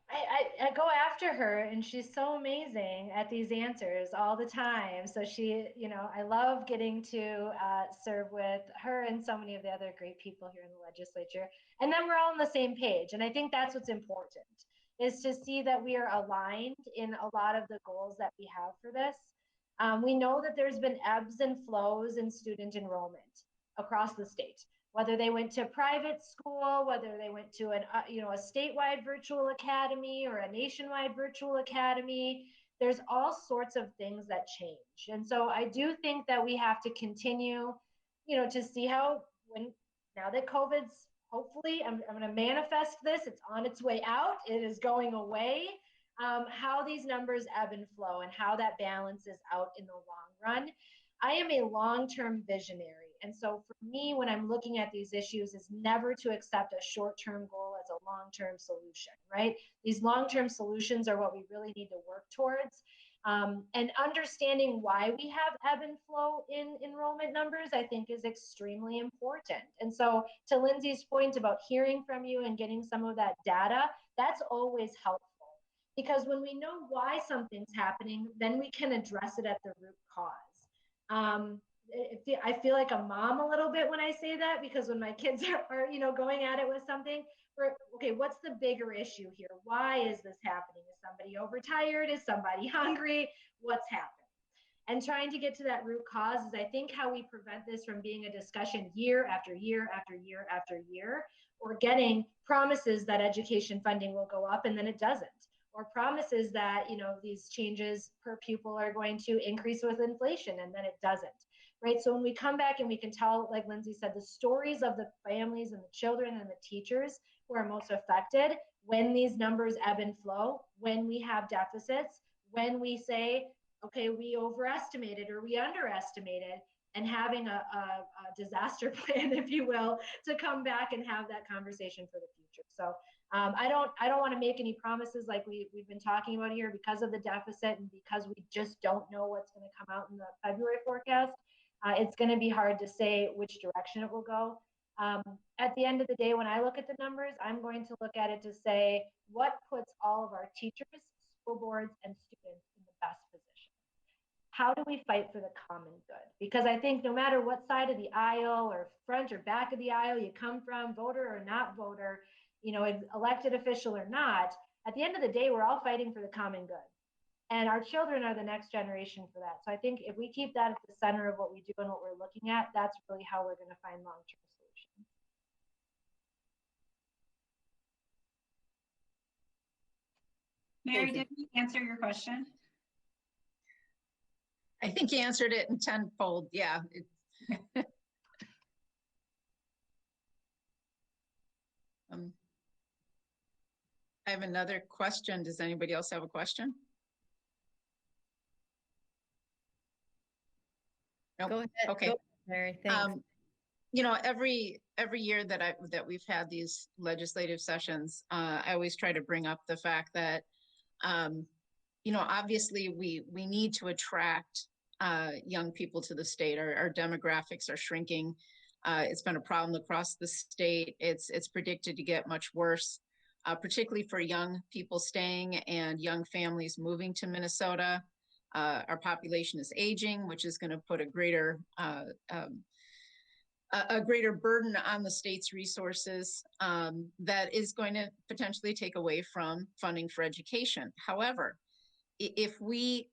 I go after her, and she's so amazing at these answers all the time. So she, I love getting to serve with her and so many of the other great people here in the legislature. And then we're all on the same page. And I think that's what's important, is to see that we are aligned in a lot of the goals that we have for this. We know that there's been ebbs and flows in student enrollment across the state, whether they went to private school, whether they went to a statewide virtual academy or a nationwide virtual academy. There's all sorts of things that change. And so I do think that we have to continue, to see how, now that COVID's, hopefully, I'm going to manifest this, it's on its way out, it is going away, how these numbers ebb and flow and how that balances out in the long run. I am a long-term visionary. And so for me, when I'm looking at these issues, is never to accept a short-term goal as a long-term solution, right? These long-term solutions are what we really need to work towards. And understanding why we have ebb and flow in enrollment numbers, I think, is extremely important. And so to Lindsay's point about hearing from you and getting some of that data, that's always helpful. Because when we know why something's happening, then we can address it at the root cause. I feel like a mom a little bit when I say that, because when my kids are going at it with something, okay, what's the bigger issue here? Why is this happening? Is somebody overtired? Is somebody hungry? What's happening? And trying to get to that root cause is, I think, how we prevent this from being a discussion year after year after year after year, or getting promises that education funding will go up and then it doesn't, or promises that these changes per pupil are going to increase with inflation and then it doesn't. Right. So when we come back and we can tell, like Lindsay said, the stories of the families and the children and the teachers who are most affected when these numbers ebb and flow, when we have deficits, when we say, okay, we overestimated or we underestimated, and having a disaster plan, if you will, to come back and have that conversation for the future. So I don't want to make any promises like we've been talking about here, because of the deficit and because we just don't know what's going to come out in the February forecast. It's going to be hard to say which direction it will go. At the end of the day, when I look at the numbers, I'm going to look at it to say what puts all of our teachers, school boards, and students in the best position. How do we fight for the common good? Because I think no matter what side of the aisle or front or back of the aisle you come from, voter or not voter, elected official or not, at the end of the day, we're all fighting for the common good. And our children are the next generation for that. So I think if we keep that at the center of what we do and what we're looking at, that's really how we're going to find long-term solutions.
Mary, did we answer your question?
I think you answered it in tenfold. Yeah. I have another question. Does anybody else have a question? Nope.
Go ahead.
Okay.
Go ahead, Mary. Thanks.
Every year that we've had these legislative sessions, I always try to bring up the fact that, obviously we need to attract young people to the state. Our demographics are shrinking. It's been a problem across the state. It's predicted to get much worse, particularly for young people staying and young families moving to Minnesota. Our population is aging, which is going to put a greater burden on the state's resources that is going to potentially take away from funding for education. However, if we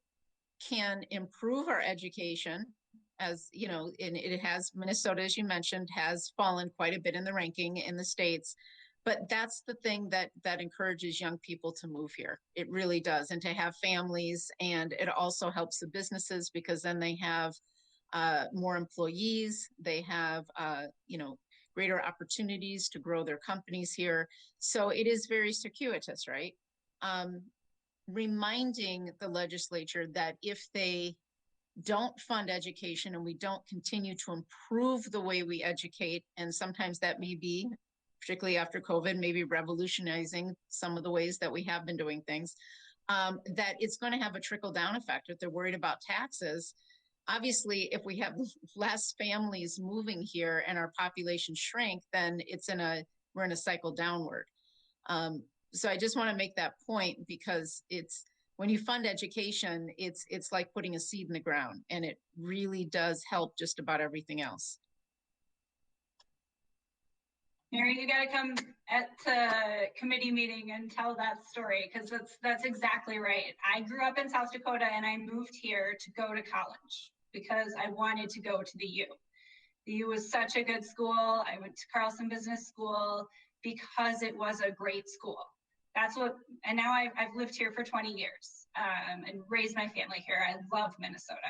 can improve our education, as you know, and Minnesota, as you mentioned, has fallen quite a bit in the ranking in the states. But that's the thing that encourages young people to move here. It really does, and to have families, and it also helps the businesses because then they have more employees. They have greater opportunities to grow their companies here. So it is very circuitous, right? Reminding the legislature that if they don't fund education and we don't continue to improve the way we educate, and sometimes that may be, particularly after COVID, maybe revolutionizing some of the ways that we have been doing things, that it's going to have a trickle-down effect. If they're worried about taxes, obviously, if we have less families moving here and our population shrink, then we're in a cycle downward. So I just want to make that point because when you fund education, it's like putting a seed in the ground, and it really does help just about everything else.
Mary, you got to come at the committee meeting and tell that story because that's exactly right. I grew up in South Dakota and I moved here to go to college because I wanted to go to the U. The U was such a good school. I went to Carlson Business School because it was a great school. And now I've lived here for 20 years and raised my family here. I love Minnesota.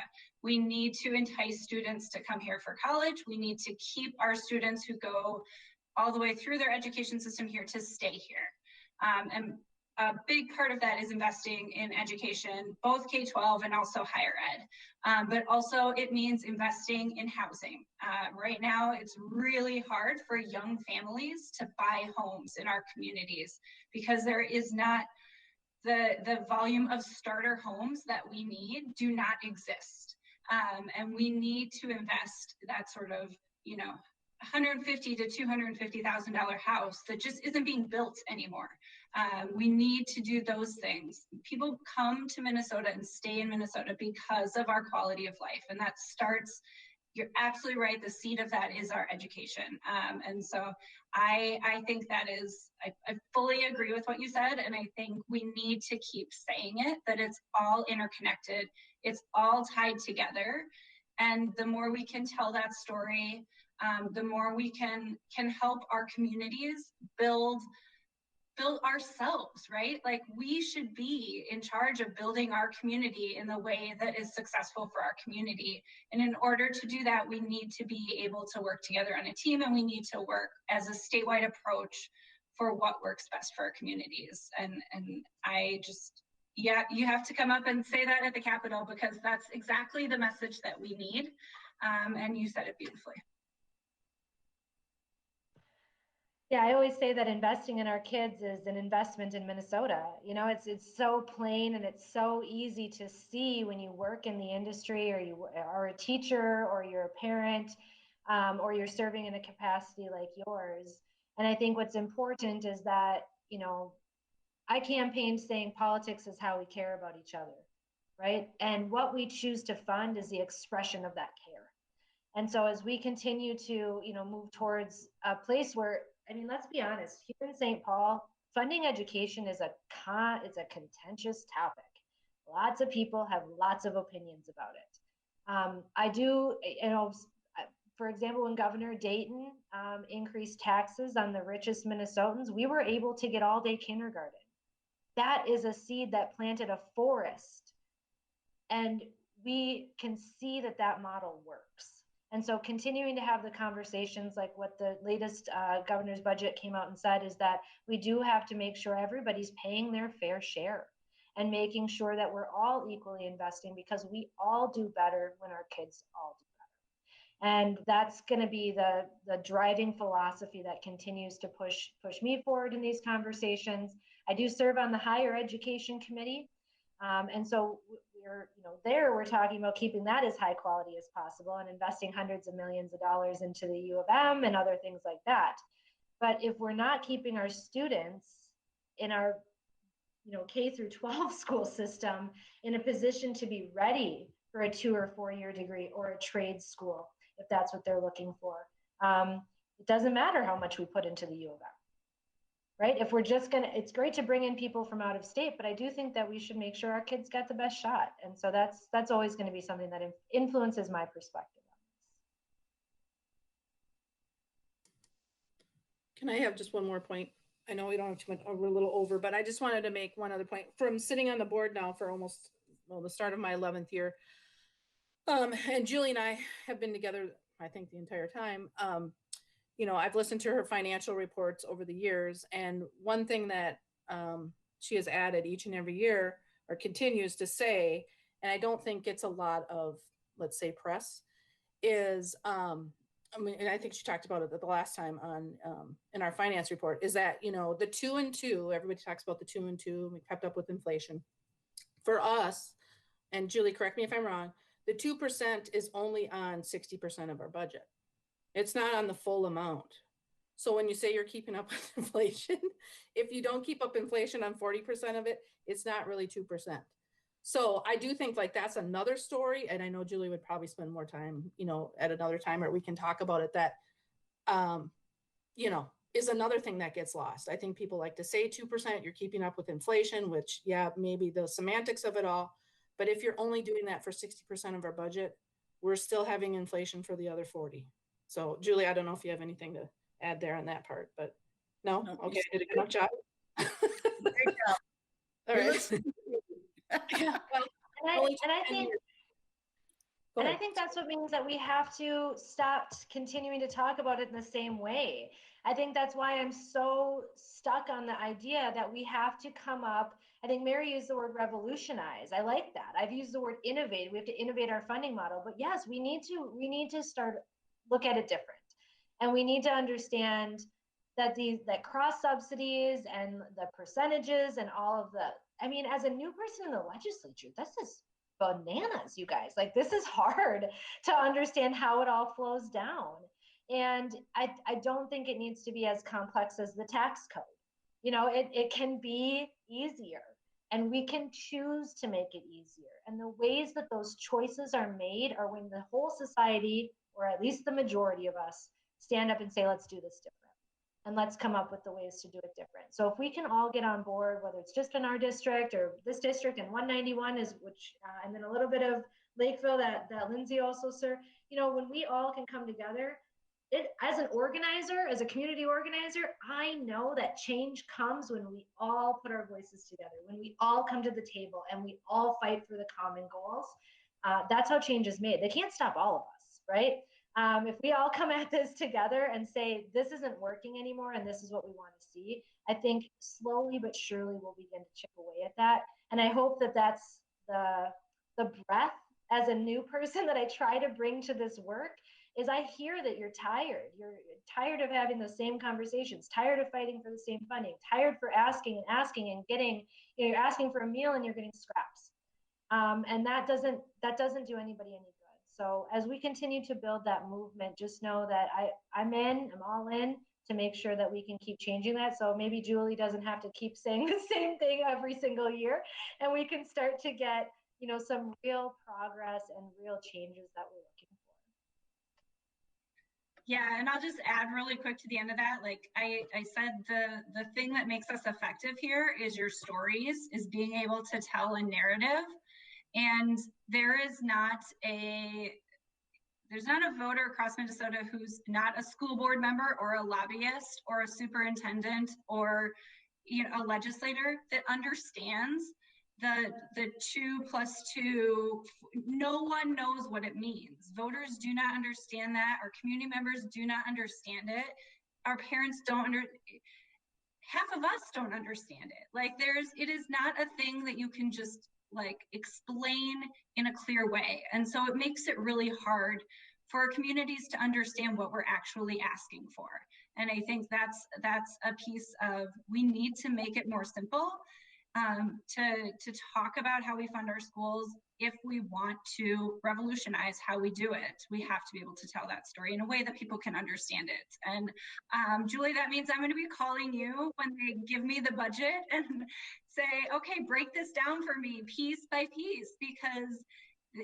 We need to entice students to come here for college. We need to keep our students who go all the way through their education system here to stay here. And a big part of that is investing in education, both K-12 and also higher ed. But also it means investing in housing. Right now, it's really hard for young families to buy homes in our communities because there is not the volume of starter homes that we need do not exist. And we need to invest that sort of, $150,000 to $250,000 house that just isn't being built anymore. We need to do those things. People come to Minnesota and stay in Minnesota because of our quality of life. And that starts, you're absolutely right, the seed of that is our education. And so I think that is, I fully agree with what you said. And I think we need to keep saying it, that it's all interconnected. It's all tied together. And the more we can tell that story, the more we can help our communities build ourselves, right? Like we should be in charge of building our community in the way that is successful for our community. And in order to do that, we need to be able to work together on a team, and we need to work as a statewide approach for what works best for our communities. And I just, yeah, you have to come up and say that at the Capitol because that's exactly the message that we need. And you said it beautifully.
Yeah, I always say that investing in our kids is an investment in Minnesota. It's so plain and it's so easy to see when you work in the industry or you are a teacher or you're a parent. or you're serving in a capacity like yours. And I think what's important is that, you know, I campaigned saying politics is how we care about each other, right? And what we choose to fund is the expression of that care. And so as we continue to, you know, move towards a place where, I mean, let's be honest, here in St. Paul, funding education is it's a contentious topic. Lots of people have lots of opinions about it. I do, you know, for example, when Governor Dayton increased taxes on the richest Minnesotans, we were able to get all-day kindergarten. That is a seed that planted a forest. And we can see that that model works. And so continuing to have the conversations like what the latest governor's budget came out and said is that we do have to make sure everybody's paying their fair share and making sure that we're all equally investing, because we all do better when our kids all do better. And that's going to be the driving philosophy that continues to push me forward in these conversations. I do serve on the higher education committee. And so we're talking about keeping that as high quality as possible and investing hundreds of millions of dollars into the U of M and other things like that. But if we're not keeping our students in our K through 12 school system in a position to be ready for a 2 or 4 year degree or a trade school, if that's what they're looking for, it doesn't matter how much we put into the U of M. Right? If we're just it's great to bring in people from out of state, but I do think that we should make sure our kids get the best shot. And so that's always going to be something that influences my perspective on this.
Can I have just one more point? I know we don't have too much, we're a little over, but I just wanted to make one other point. From sitting on the board now for almost, the start of my 11th year, and Julie and I have been together, I think, the entire time. I've listened to her financial reports over the years, and one thing that she has added each and every year, or continues to say, and I don't think gets a lot of, let's say, press, is, and I think she talked about it the last time on in our finance report, is that, the 2 and 2, everybody talks about the 2 and 2, we kept up with inflation. For us, and Julie, correct me if I'm wrong, the 2% is only on 60% of our budget. It's not on the full amount. So when you say you're keeping up with inflation, if you don't keep up inflation on 40% of it, it's not really 2%. So I do think like that's another story. And I know Julie would probably spend more time, at another time, or we can talk about it, that, is another thing that gets lost. I think people like to say 2%, you're keeping up with inflation, which, yeah, maybe the semantics of it all. But if you're only doing that for 60% of our budget, we're still having inflation for the other 40. So Julie, I don't know if you have anything to add there on that part, but no? Okay, I did a good job.
Great job.
All right.
Yeah, and I think that's what means that we have to stop continuing to talk about it in the same way. I think that's why I'm so stuck on the idea that we have to come up. I think Mary used the word revolutionize. I like that. I've used the word innovate. We have to innovate our funding model. But yes, we need to start look at it different. And we need to understand that that cross subsidies and the percentages and all of as a new person in the legislature, this is bananas, you guys. Like, this is hard to understand how it all flows down. And I don't think it needs to be as complex as the tax code. It can be easier, and we can choose to make it easier. And the ways that those choices are made are when the whole society, or at least the majority of us, stand up and say, let's do this different. And let's come up with the ways to do it different. So if we can all get on board, whether it's just in our district or this district, and 191 is, and then a little bit of Lakeville that Lindsay also served, when we all can come together, as an organizer, as a community organizer, I know that change comes when we all put our voices together, when we all come to the table and we all fight for the common goals. That's how change is made. They can't stop all of us, right? If we all come at this together and say, this isn't working anymore and this is what we want to see, I think slowly but surely we'll begin to chip away at that. And I hope that that's the breath as a new person that I try to bring to this work, is I hear that you're tired. You're tired of having the same conversations, tired of fighting for the same funding, tired for asking and getting, you're asking for a meal and you're getting scraps. And that doesn't do anybody any good. So as we continue to build that movement, just know that I'm all in to make sure that we can keep changing that. So maybe Julie doesn't have to keep saying the same thing every single year, and we can start to get, you know, some real progress and real changes that we're looking for.
Yeah, and I'll just add really quick to the end of that. Like I said, the thing that makes us effective here is your stories, is being able to tell a narrative. And there's not a voter across Minnesota who's not a school board member or a lobbyist or a superintendent or, you know, a legislator that understands the 2+2. No one knows what it means. Voters do not understand that. Our community members do not understand it. Our parents half of us don't understand it. Like it is not a thing that you can just like explain in a clear way. And so it makes it really hard for our communities to understand what we're actually asking for. And I think that's a piece of, we need to make it more simple to talk about how we fund our schools. If we want to revolutionize how we do it, we have to be able to tell that story in a way that people can understand it. And Julie, that means I'm going to be calling you when they give me the budget and say, okay, break this down for me piece by piece, because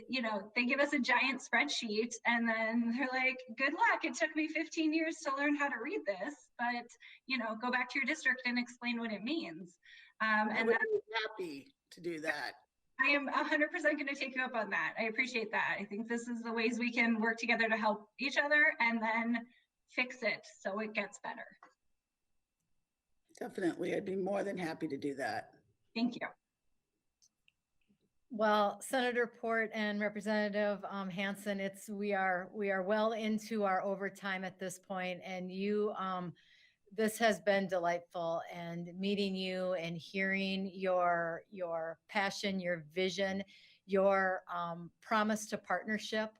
you know, they give us a giant spreadsheet and then they're like, good luck. It took me 15 years to learn how to read this, but you know, go back to your district and explain what it means.
And I'm happy to do that.
I am 100% going to take you up on that. I appreciate that. I think this is the ways we can work together to help each other and then fix it so it gets better.
Definitely. I'd be more than happy to do that.
Thank you.
Well, Senator Port and Representative Hansen, we are well into our overtime at this point, and you this has been delightful, and meeting you and hearing your passion, your vision, your promise to partnership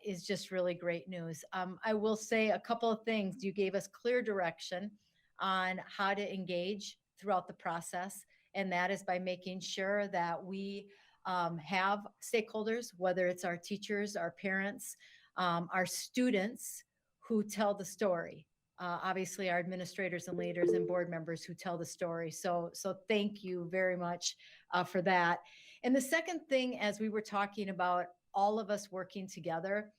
is just really great news. I will say a couple of things. You gave us clear direction on how to engage throughout the process, and that is by making sure that we have stakeholders, whether it's our teachers, our parents, our students who tell the story. Obviously, our administrators and leaders and board members who tell the story. So thank you very much for that. And the second thing, as we were talking about all of us working together,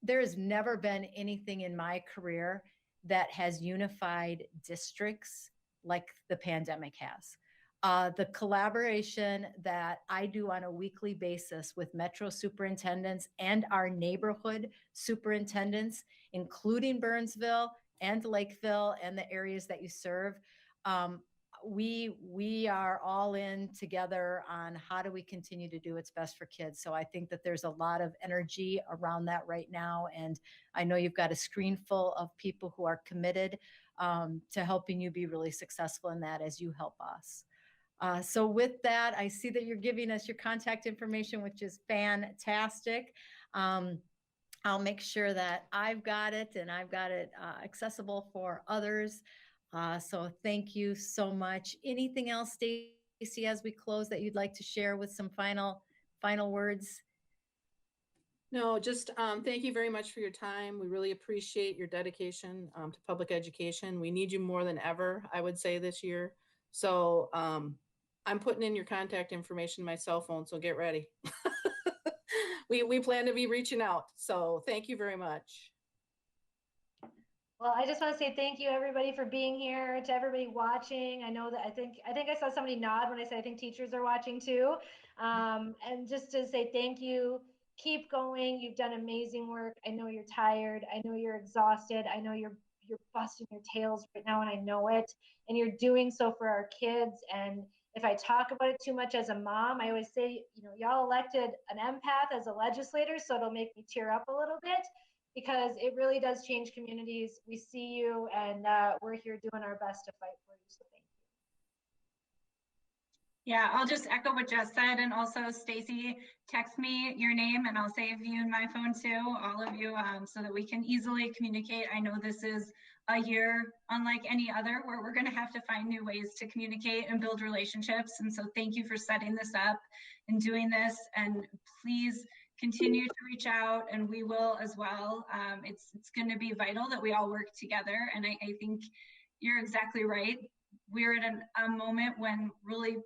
there has never been anything in my career that has unified districts like the pandemic has. The collaboration that I do on a weekly basis with Metro superintendents and our neighborhood superintendents, including Burnsville and Lakeville and the areas that you serve, we are all in together on how do we continue to do what's best for kids. So I think that there's a lot of energy around that right now. And I know you've got a screen full of people who are committed to helping you be really successful in that as you help us. So with that, I see that you're giving us your contact information, which is fantastic. I'll make sure that I've got it and I've got it accessible for others. So thank you so much. Anything else, Stacy, as we close that you'd like to share with some final words?
No, just thank you very much for your time. We really appreciate your dedication to public education. We need you more than ever, I would say, this year. So I'm putting in your contact information in my cell phone, so get ready. We plan to be reaching out. So thank you very much.
Well, I just want to say thank you, everybody, for being here. To everybody watching, I know that I think I saw somebody nod when I said I think teachers are watching too. And just to say thank you. Keep going. You've done amazing work. I know you're tired. I know you're exhausted. I know you're busting your tails right now, and I know it. And you're doing so for our kids. And if I talk about it too much as a mom, I always say, you know, y'all elected an empath as a legislator, so it'll make me tear up a little bit, because it really does change communities. We see you, and we're here doing our best to fight for you. So thank you.
Yeah, I'll just echo what Jess said, and also Stacy, text me your name and I'll save you in my phone too, all of you, so that we can easily communicate. I know this is a year unlike any other where we're going to have to find new ways to communicate and build relationships. And so thank you for setting this up and doing this. And please continue to reach out, and we will as well. It's going to be vital that we all work together. And I think you're exactly right. We're at a moment when really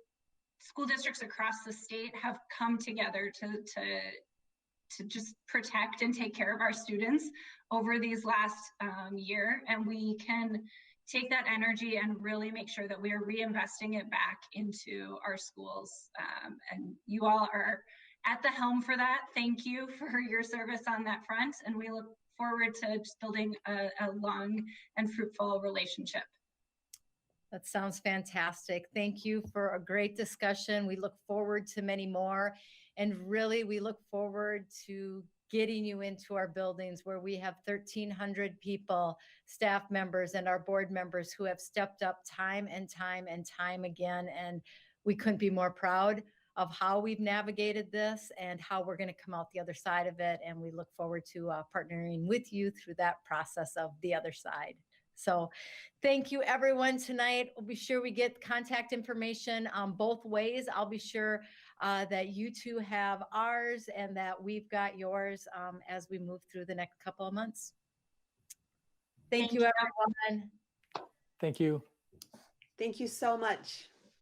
school districts across the state have come together to just protect and take care of our students over these last year. And we can take that energy and really make sure that we are reinvesting it back into our schools. And you all are at the helm for that. Thank you for your service on that front. And we look forward to just building a long and fruitful relationship.
That sounds fantastic. Thank you for a great discussion. We look forward to many more. And really, we look forward to getting you into our buildings where we have 1,300 people, staff members, and our board members who have stepped up time and time and time again. And we couldn't be more proud of how we've navigated this and how we're going to come out the other side of it. And we look forward to partnering with you through that process of the other side. So thank you, everyone, tonight. We'll be sure we get contact information both ways. I'll be sure that you two have ours and that we've got yours as we move through the next couple of months. Thank you, everyone.
Thank you.
Thank you so much.